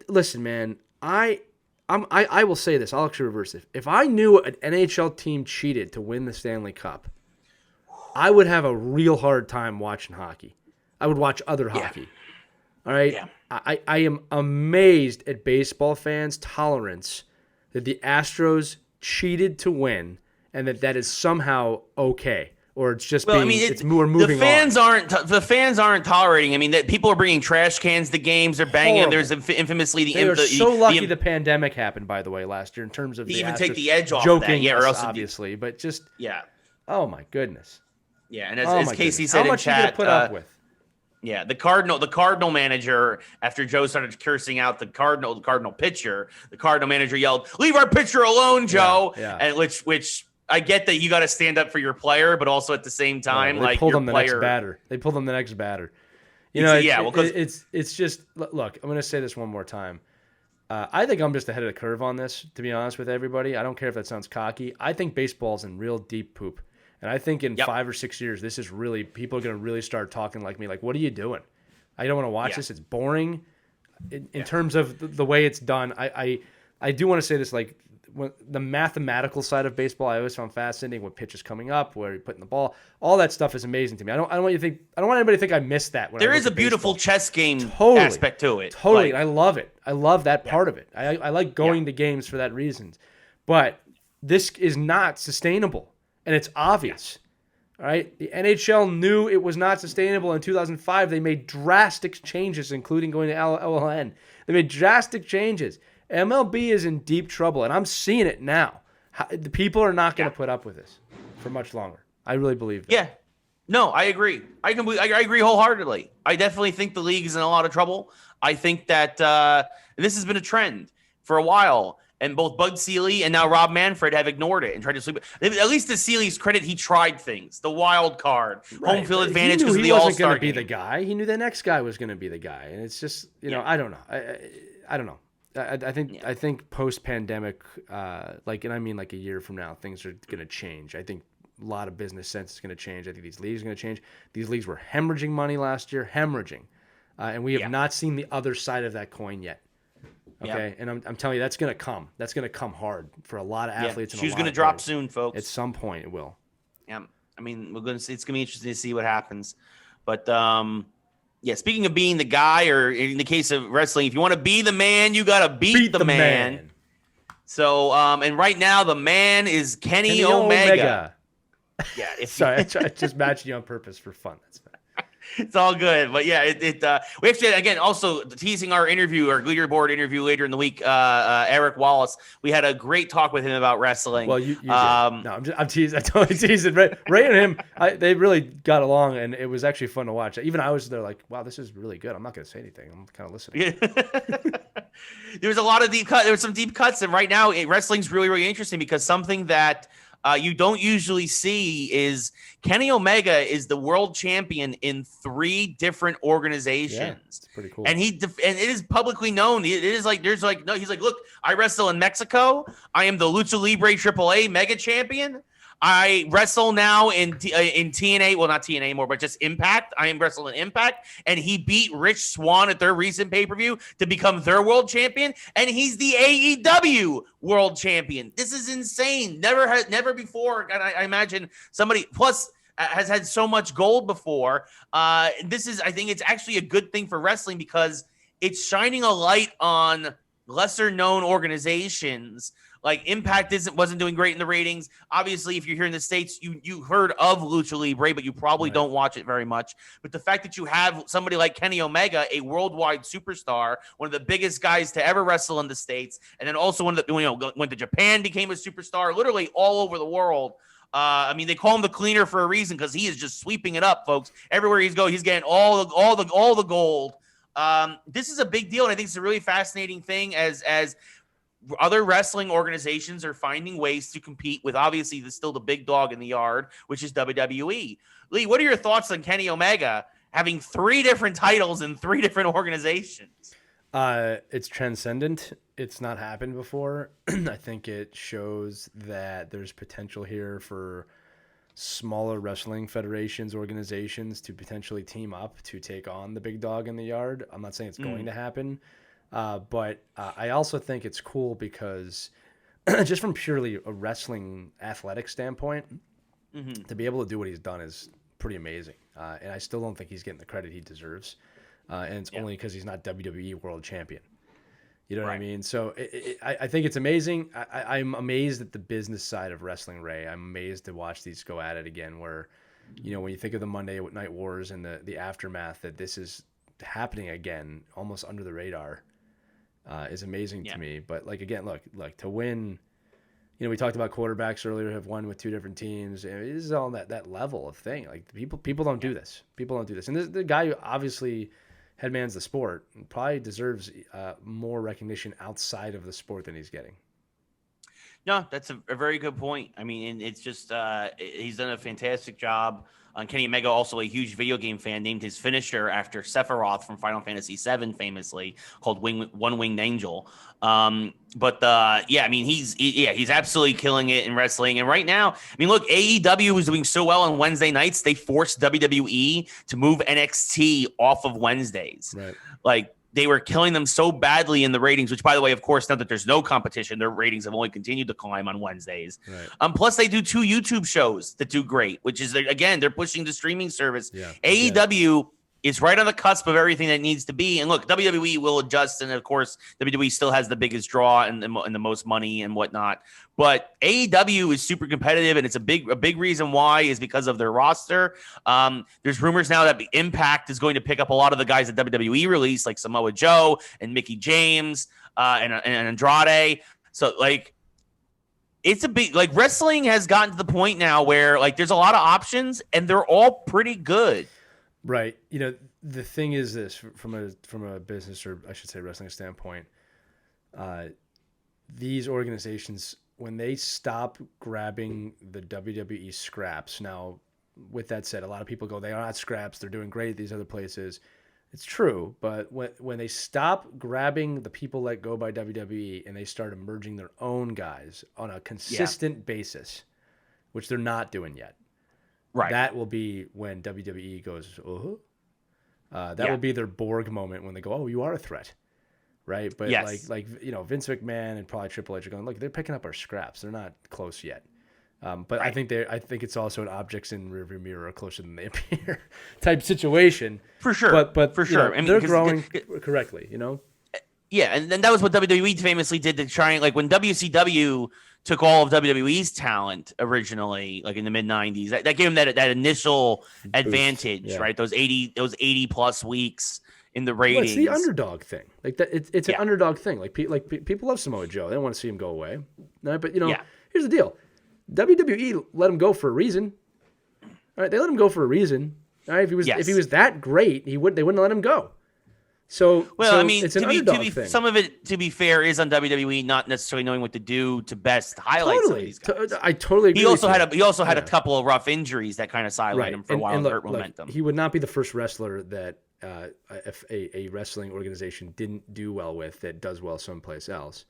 Listen, man. I will say this. I'll actually reverse it. If I knew an NHL team cheated to win the Stanley Cup, I would have a real hard time watching hockey. I would watch other hockey. All right? Yeah. I am amazed at baseball fans' tolerance that the Astros cheated to win and that is somehow okay. Or it's just Well, being, we're moving on. The fans aren't tolerating. I mean, that people are bringing trash cans to games. They're banging them. There's infamously the. They are so lucky the pandemic happened, by the way, last year in terms of to the even Astros take the edge off joking of that. Yeah, or else obviously, but just yeah. Oh my goodness. Yeah, and as Casey said in chat, how much are you gonna put up with? Yeah, the Cardinal manager, after Joe started cursing out the Cardinal pitcher, the Cardinal manager yelled, "Leave our pitcher alone, Joe!" Yeah. And which I get that you got to stand up for your player, but also at the same time, they pulled him the next batter. They pulled him the next batter. It's just look. I'm gonna say this one more time. I think I'm just ahead of the curve on this, to be honest with everybody. I don't care if that sounds cocky. I think baseball's in real deep poop. And I think in 5 or 6 years, this is really, people are going to really start talking like me. Like, what are you doing? I don't want to watch this. It's boring. In terms of the way it's done, I do want to say this, like, when the mathematical side of baseball, I always found fascinating. What pitch is coming up, where you're putting the ball, all that stuff is amazing to me. I don't want anybody to think I missed that. There is a beautiful chess game aspect to it. Totally, I love it. I love that part of it. I like going to games for that reason. But this is not sustainable, and it's obvious. All right, the NHL knew it was not sustainable in 2005. They made drastic changes, including going to LLN. They made drastic changes. MLB is in deep trouble, and I'm seeing it now. The people are not going to put up with this for much longer. I really believe that. Yeah. No, I agree. I agree wholeheartedly. I definitely think the league is in a lot of trouble. I think that this has been a trend for a while, and both Bud Selig and now Rob Manfred have ignored it and tried to sleep. At least to Seeley's credit, he tried things. The wild card, home field advantage because of the All-Star game. He wasn't going to be the guy. He knew the next guy was going to be the guy, and it's just I don't know. I don't know. I think post-pandemic, and I mean like a year from now, things are going to change. I think a lot of business sense is going to change. I think these leagues are going to change. These leagues were hemorrhaging money last year, and we have not seen the other side of that coin yet. Okay, and I'm telling you, that's going to come. That's going to come hard for a lot of athletes. Shoe's going to drop soon, folks. At some point, it will. Yeah, I mean, we're going to see. It's going to be interesting to see what happens, but. Yeah, speaking of being the guy, or in the case of wrestling, if you want to be the man, you got to beat the man. So, and right now, the man is Kenny Omega. Yeah. Sorry, I just matched you on purpose for fun. That's fine. It's all good. But yeah, we actually, again, also teasing our leaderboard interview later in the week, Eric Wallace. We had a great talk with him about wrestling. Well, you did. No, I'm teasing. I totally teasing. Ray and him, they really got along, and it was actually fun to watch. Even I was there like, wow, this is really good. I'm not going to say anything. I'm kind of listening. Yeah. There was a lot of deep cuts. There were some deep cuts, and right now, wrestling's really, really interesting because something that you don't usually see is Kenny Omega is the world champion in 3 different organizations. Yeah, it's pretty cool. And and it is publicly known. It is like he's like, look, I wrestle in Mexico. I am the Lucha Libre AAA mega champion. I wrestle now in TNA. Well, not TNA anymore, but just Impact. I am wrestling Impact. And he beat Rich Swann at their recent pay-per-view to become their world champion. And he's the AEW world champion. This is insane. Never before. And I imagine somebody plus has had so much gold before. I think it's actually a good thing for wrestling because it's shining a light on lesser known organizations. Like Impact wasn't doing great in the ratings. Obviously, if you're here in the States, you heard of Lucha Libre, but you probably don't watch it very much. But the fact that you have somebody like Kenny Omega, a worldwide superstar, one of the biggest guys to ever wrestle in the States, and then also went to Japan, became a superstar, literally all over the world. I mean, they call him the cleaner for a reason because he is just sweeping it up, folks. Everywhere he's going, he's getting all the gold. This is a big deal, and I think it's a really fascinating thing as other wrestling organizations are finding ways to compete with, obviously, still the big dog in the yard, which is WWE. Lee, what are your thoughts on Kenny Omega having 3 different titles in 3 different organizations? It's transcendent. It's not happened before. I think it shows that there's potential here for smaller wrestling federations, organizations to potentially team up to take on the big dog in the yard. I'm not saying it's going to happen. But I also think it's cool because just from purely a wrestling athletic standpoint, to be able to do what he's done is pretty amazing. And I still don't think he's getting the credit he deserves. And it's only because he's not WWE World Champion. You know what I Right. mean? So I think it's amazing. I'm amazed at the business side of wrestling, Ray. I'm amazed to watch these go at it again where, when you think of the Monday Night Wars and the aftermath, that this is happening again, almost under the radar, is amazing to me. But like, again, look, to win, we talked about quarterbacks earlier have won with two different teams. This is all that level of thing. Like people don't do this. People don't do this. And the guy who obviously headmans the sport probably deserves more recognition outside of the sport than he's getting. No, that's a very good point. I mean, and it's just he's done a fantastic job. Kenny Omega, also a huge video game fan, named his finisher after Sephiroth from Final Fantasy VII, famously called One Winged Angel. I mean, he's absolutely killing it in wrestling. And right now, I mean, look, AEW is doing so well on Wednesday nights. They forced WWE to move NXT off of Wednesdays. Right. Like, they were killing them so badly in the ratings, which, by the way, of course, now that there's no competition, their ratings have only continued to climb on Wednesdays. Right. Plus, they do 2 YouTube shows that do great, which is, again, they're pushing the streaming service. Yeah. AEW is right on the cusp of everything that needs to be. And look, WWE will adjust. And of course, WWE still has the biggest draw and the most money and whatnot. But AEW is super competitive. And it's a big reason why is because of their roster. There's rumors now that Impact is going to pick up a lot of the guys that WWE released, like Samoa Joe and Mickey James and Andrade. So like, it's a big, like, wrestling has gotten to the point now where like there's a lot of options and they're all pretty good. Right. The thing is this, from a business, or I should say wrestling standpoint, these organizations, when they stop grabbing the WWE scraps, now with that said, a lot of people go, they are not scraps, they're doing great at these other places. It's true, but when they stop grabbing the people let go by WWE and they start emerging their own guys on a consistent basis, which they're not doing yet. Right. That will be when WWE goes, that will be their Borg moment when they go, oh, you are a threat. Right. But like Vince McMahon and probably Triple H are going, look, they're picking up our scraps. They're not close yet. But I think it's also an objects in rearview mirror closer than they appear type situation. For sure. But for sure. I mean, they're growing correctly, Yeah, and then that was what WWE famously did to try and, like, when WCW took all of WWE's talent originally, like in the mid '90s, that gave them that initial advantage, right? Those 80 plus weeks in the ratings. Well, it's the underdog thing. Like that, it's an underdog thing. Like people love Samoa Joe. They don't want to see him go away. No, but here's the deal: WWE let him go for a reason. All right, they let him go for a reason. All right, if he was that great, they wouldn't let him go. I mean, it's an underdog thing. Some of it, to be fair, is on WWE not necessarily knowing what to do to best highlight some of these guys. I totally agree. He also had a couple of rough injuries that kind of sidelined him for a while and hurt momentum. He would not be the first wrestler that if a wrestling organization didn't do well with that does well someplace else.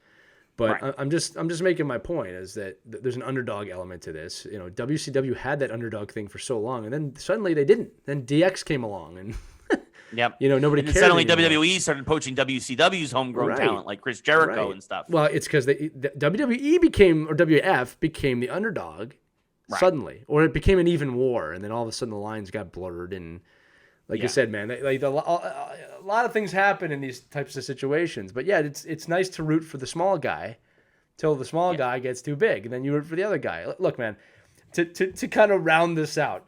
But I'm just making my point is that there's an underdog element to this. WCW had that underdog thing for so long, and then suddenly they didn't. Then DX came along and. Yep. Nobody cared. Suddenly WWE started poaching WCW's homegrown talent like Chris Jericho and stuff. Well, it's because the WWE became, or WF became the underdog suddenly, or it became an even war, and then all of a sudden the lines got blurred. And like you said, man, a lot of things happen in these types of situations. But yeah, it's nice to root for the small guy till the small guy gets too big, and then you root for the other guy. Look, man, to kind of round this out.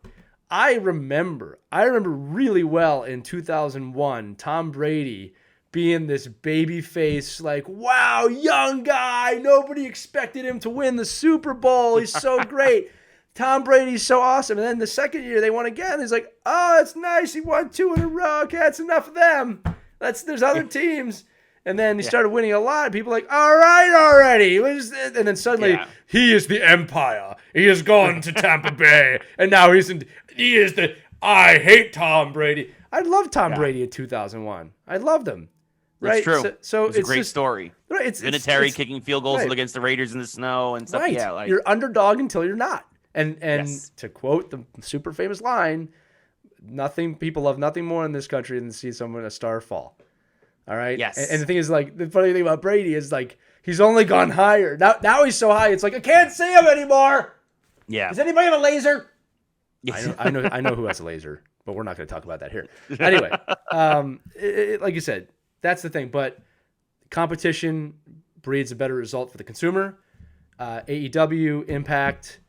I remember really well in 2001, Tom Brady being this baby face, like, wow, young guy. Nobody expected him to win the Super Bowl. He's so great. Tom Brady's so awesome. And then the second year they won again. He's like, oh, it's nice. He won 2 in a row. Okay, that's enough of them. There's other teams. And then he started winning a lot. People are like, all right already. And then suddenly, he is the Empire. He has gone to Tampa Bay. And now he is the, I hate Tom Brady. I loved Tom Brady in 2001. I loved him. Right? That's true. So it's a great story. Right, it's Vinatieri kicking field goals against the Raiders in the snow and stuff. Right. Yeah, you're underdog until you're not. And to quote the super famous line, people love nothing more in this country than to see a star fall. All right. Yes. And the thing is, like, the funny thing about Brady is, like, he's only gone higher. Now he's so high, it's like I can't see him anymore. Yeah. Does anybody have a laser? I know who has a laser, but we're not going to talk about that here. Anyway, like you said, that's the thing. But competition breeds a better result for the consumer. AEW, Impact,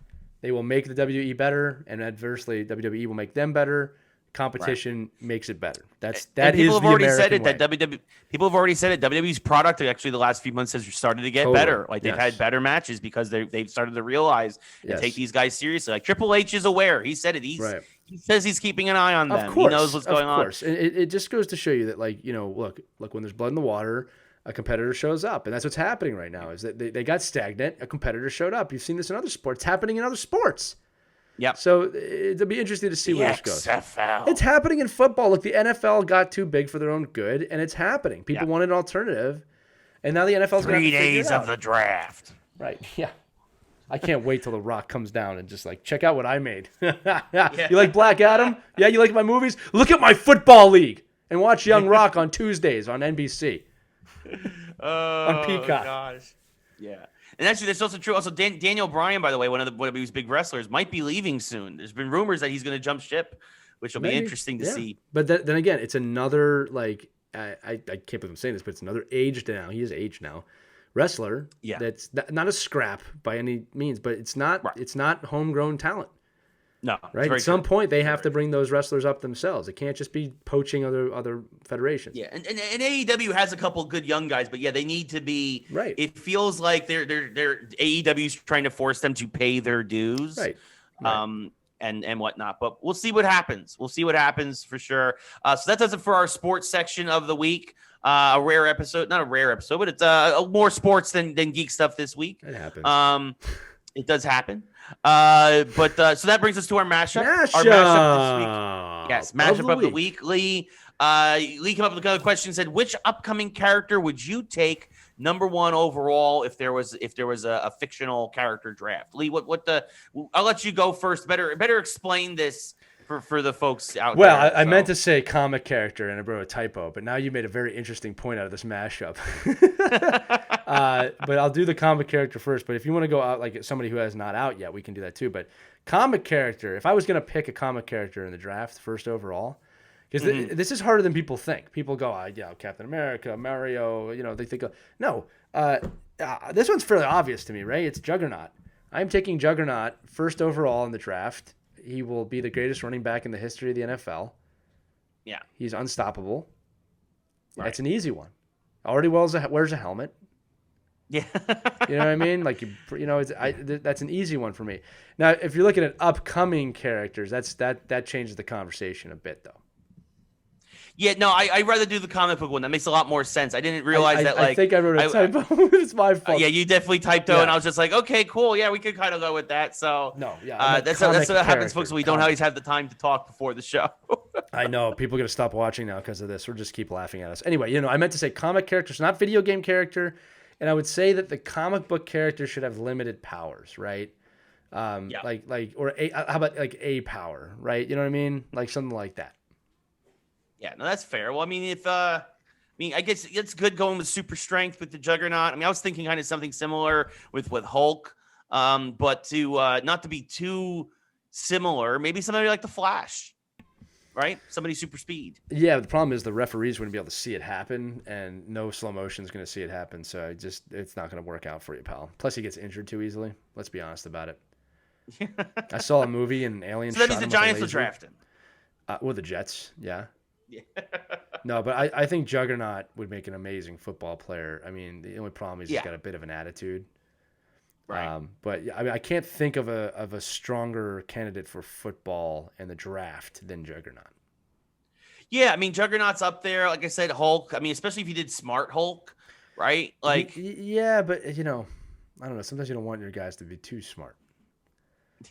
they will make the WWE better, and adversely, WWE will make them better. Competition makes it better. That is the American way. People have already said it. WWE's product actually the last few months has started to get better. Like they've had better matches because they've started to realize and take these guys seriously. Like Triple H is aware. He said it. He says he's keeping an eye on them. Of course, he knows what's going on. Of course. It just goes to show you that, like, you know, look, when there's blood in the water, a competitor shows up, and that's what's happening right now. Is that they got stagnant, a competitor showed up. You've seen this in other sports. It's happening in other sports. Yeah. So it'll be interesting to see where this goes. XFL. It's happening in football. Look, the NFL got too big for their own good, and it's happening. People want an alternative, and now the NFL's going to 3 days of the draft. Right. Yeah. I can't wait till The Rock comes down and just like check out what I made. You like Black Adam? Yeah. You like my movies? Look at my football league and watch Young Rock on Tuesdays on NBC. On Peacock. Gosh. Yeah. And actually, that's also true. Also, Daniel Bryan, by the way, one of these big wrestlers, might be leaving soon. There's been rumors that he's going to jump ship, which will be interesting to see. But then again, it's another, like, I can't believe I'm saying this, but it's another aged now. He is aged now. Wrestler. Yeah. That's not a scrap by any means, but it's not homegrown talent. No. Right. At some point, they have to bring those wrestlers up themselves. It can't just be poaching other federations. Yeah, and AEW has a couple good young guys, but yeah, they need to be. Right. It feels like they're AEW's trying to force them to pay their dues. Right. And whatnot. But we'll see what happens. We'll see what happens for sure. So that does it for our sports section of the week. A rare episode, not a rare episode, but it's more sports than geek stuff this week. It happens. It does happen. But so that brings us to our mashup. Our mashup this week. Yes, mashup of the week. Lee came up with another question and said, which upcoming character would you take number one overall if there was a fictional character draft? Lee, I'll let you go first. Better explain this for the folks out there. Well, I meant to say comic character and I wrote a typo, but now you made a very interesting point out of this mashup. But I'll do the comic character first. But if you want to go out like somebody who has not out yet, we can do that too. But comic character, if I was going to pick a comic character in the draft first overall, because this is harder than people think. People go, Captain America, Mario, they think, no, this one's fairly obvious to me, right? It's Juggernaut. I'm taking Juggernaut first overall in the draft. He will be the greatest running back in the history of the NFL. Yeah. He's unstoppable. Right. That's an easy one. Already wears a helmet. Yeah. You know what I mean? Like, that's an easy one for me. Now, if you're looking at upcoming characters, that changes the conversation a bit, though. Yeah, no, I'd rather do the comic book one. That makes a lot more sense. I didn't realize that. I think I wrote a typo. It's my fault. Yeah, you definitely typed and I was just like, okay, cool. Yeah, we could kind of go with that. So no, yeah, that's what happens, folks. We don't always have the time to talk before the show. I know people are gonna stop watching now because of this. Or just keep laughing at us. Anyway, I meant to say comic characters, not video game character. And I would say that the comic book character should have limited powers, right? How about like a power, right? You know what I mean? Like something like that. Yeah, no, that's fair. Well, I mean, I guess it's good going with super strength with the Juggernaut. I mean, I was thinking kind of something similar with Hulk, but to not to be too similar, maybe somebody like the Flash, right? Somebody super speed. Yeah, the problem is the referees wouldn't be able to see it happen, and no slow motion is going to see it happen. So it's not going to work out for you, pal. Plus, he gets injured too easily. Let's be honest about it. I saw a movie and Alien. So that means the Giants will draft him. Or the Jets, yeah. No, but I think Juggernaut would make an amazing football player. I mean, the only problem is he's got a bit of an attitude. Right. But I mean, I can't think of a stronger candidate for football in the draft than Juggernaut. Yeah, I mean, Juggernaut's up there. Like I said, Hulk. I mean, especially if you did smart Hulk, right? Like, yeah, but I don't know. Sometimes you don't want your guys to be too smart.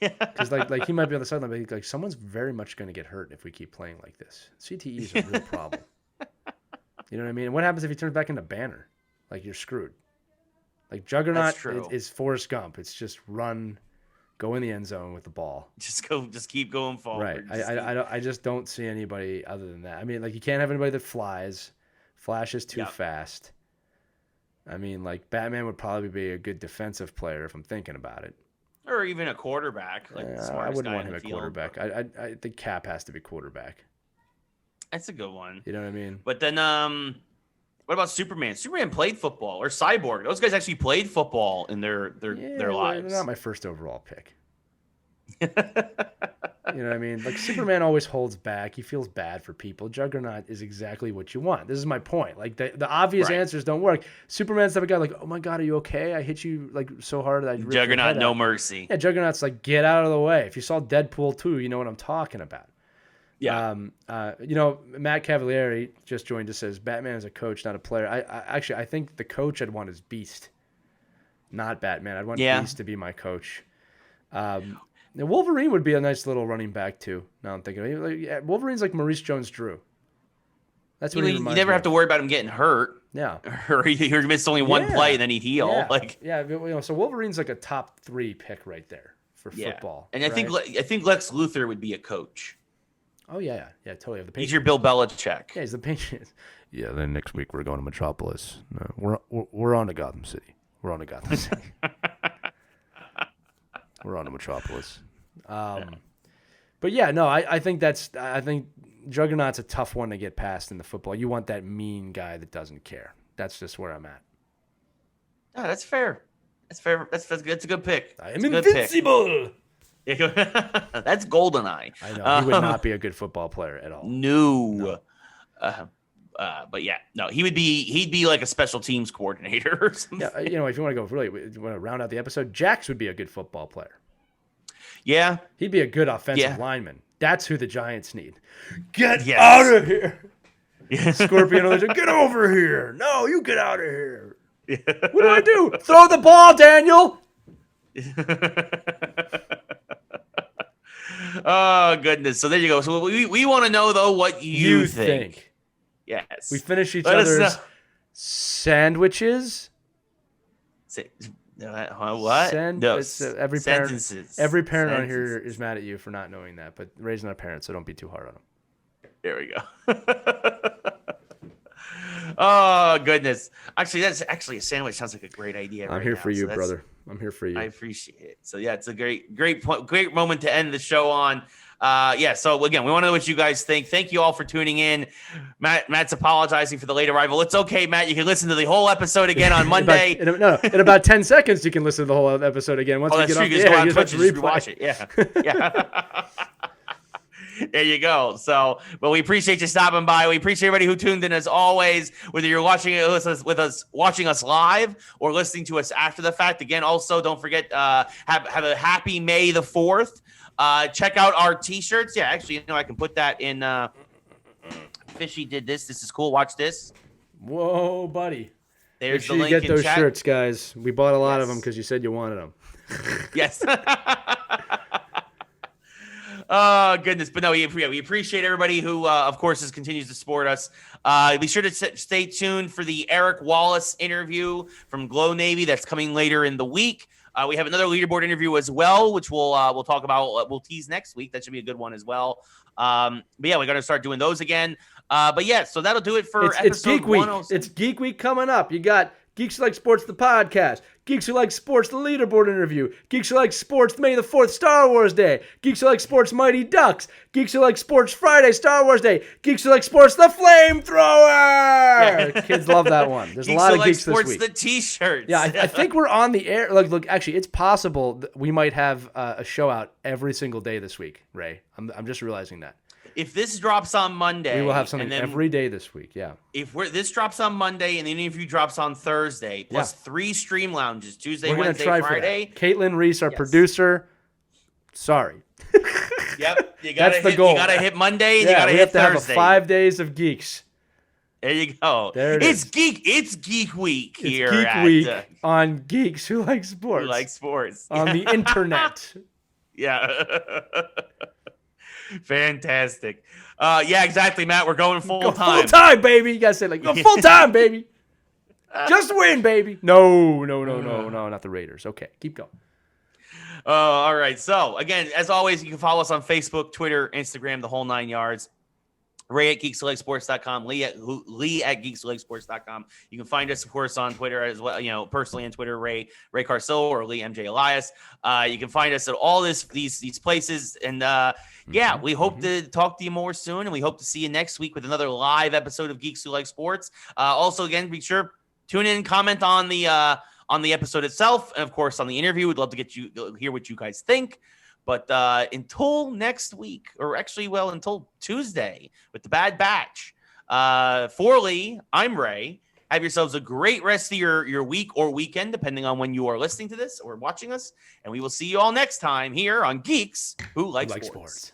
Yeah, because like he might be on the sideline, but like someone's very much going to get hurt if we keep playing like this. CTE is a real problem. You know what I mean? And what happens if he turns back into Banner? Like you're screwed. Like Juggernaut is Forrest Gump. It's just run, go in the end zone with the ball. Just keep going forward. Right. I just don't see anybody other than that. I mean, like you can't have anybody that flies. Flash is too fast. I mean, like Batman would probably be a good defensive player if I'm thinking about it. Or even a quarterback. Like I wouldn't want him at quarterback. I think Cap has to be quarterback. That's a good one. You know what I mean? But then, What about Superman? Superman played football, or Cyborg. Those guys actually played football in their lives. They're not my first overall pick. You know what I mean? Like, Superman always holds back. He feels bad for people. Juggernaut is exactly what you want. This is my point. Like, the obvious answers don't work. Superman's the type of guy like, oh my God, are you okay? I hit you like so hard that I ripped Juggernaut, your head no out. mercy. Yeah, Juggernaut's like, get out of the way. If you saw Deadpool 2, you know what I'm talking about. Yeah. You know, Matt Cavalieri just joined us, says Batman is a coach, not a player. I think the coach I'd want is Beast, not Batman. I'd want Beast to be my coach. Wolverine would be a nice little running back too. Now I'm thinking, like, Wolverine's like Maurice Jones-Drew. That's what you never have to worry about him getting hurt. Yeah, or he'd miss only one play and then he'd heal. So Wolverine's like a top 3 pick right there for football. And I think Lex Luthor would be a coach. Oh yeah, totally. He's your Bill Belichick. Yeah, he's the Patriots. Yeah, then next week we're going to Metropolis. No, we're on to Gotham City. We're on to Gotham City. We're on to Metropolis. But yeah, no, I think Juggernaut's a tough one to get past in the football. You want that mean guy that doesn't care. That's just where I'm at. Oh, that's fair. That's fair. That's a good pick. I am invincible. That's GoldenEye. I know. He would not be a good football player at all. No. But yeah, no, he'd be like a special teams coordinator or something. Yeah, you know, if you want to go you want to round out the episode, Jax would be a good football player. Yeah. He'd be a good offensive lineman. That's who the Giants need. Get Yes. out of here. Scorpion, get over here. No, you get out of here. What do? Throw the ball, Daniel. Oh, goodness. So there you go. So we want to know, though, what you think. Yes. We finish each other's sandwiches. What? Every Sentences. parent on here is mad at you for not knowing that, but Ray's not a parent, so don't be too hard on him. There we go. Oh, goodness. Actually, a sandwich sounds like a great idea. I'm here for you, brother. I'm here for you. I appreciate it. So, yeah, it's a great moment to end the show on. So, again, we want to know what you guys think. Thank you all for tuning in. Matt's apologizing for the late arrival. It's okay, Matt. You can listen to the whole episode again on Monday. In about 10 seconds, you can listen to the whole episode again. Once we get off the air, you just have to rewatch it. Yeah. There you go. So, well, we appreciate you stopping by. We appreciate everybody who tuned in as always, whether you're watching us live or listening to us after the fact. Again, also don't forget, have a happy May the 4th. Check out our t-shirts. Yeah, actually, I can put that in. Fishy did this. This is cool. Watch this. Whoa, buddy. There's the link. Get those shirts, guys. We bought a lot of them because you said you wanted them. Yes. Oh, goodness. But no, we appreciate everybody who, of course, continues to support us. Be sure to stay tuned for the Eric Wallace interview from Glow Navy that's coming later in the week. We have another leaderboard interview as well, which we'll talk about. We'll tease next week. That should be a good one as well. But yeah, we're going to start doing those again. But yeah, so that'll do it for episode It's Geek Week. It's Geek Week coming up. You got Geeks Who Like Sports, the podcast. Geeks Who Like Sports, the leaderboard interview. Geeks Who Like Sports, May the 4th, Star Wars Day. Geeks Who Like Sports, Mighty Ducks. Geeks Who Like Sports, Friday, Star Wars Day. Geeks Who Like Sports, the Flamethrower. Kids love that one. There's a lot of geeks sports this week. The T-shirts. Yeah, I think we're on the air. Look, actually, it's possible that we might have a show out every single day this week, Ray. I'm just realizing that. If this drops on Monday, we will have something every day this week. Yeah. If this drops on Monday and the interview drops on Thursday, plus 3 stream lounges, Tuesday, Wednesday, Friday. Caitlin Reese, our producer. Sorry. Yep. That's the goal. You gotta hit Monday and you gotta hit Thursday. We have to have 5 days of geeks. There you go. It's Geek Week here. It's Geek Week on Geeks Who Like Sports. Who Like Sports. On the internet. Yeah. Fantastic. Yeah, exactly, Matt. We're going full time. Full time, baby. You gotta say go full time, baby. Just win, baby. No, not the Raiders. Okay, keep going. All right. So again, as always, you can follow us on Facebook, Twitter, Instagram, the whole 9 yards. Ray at geekselectsports.com, Lee at geekselectsports.com. You can find us, of course, on Twitter as well. Personally on Twitter, Ray Carsillo or Lee MJ Elias. You can find us at all these places. And we hope to talk to you more soon. And we hope to see you next week with another live episode of Geeks Who Like Sports. Also, again, be sure tune in, comment on the episode itself, and of course on the interview. We'd love to hear what you guys think. But until next week, or actually, until Tuesday with the Bad Batch. For Lee, I'm Ray. Have yourselves a great rest of your week or weekend, depending on when you are listening to this or watching us. And we will see you all next time here on Geeks Who Like Sports.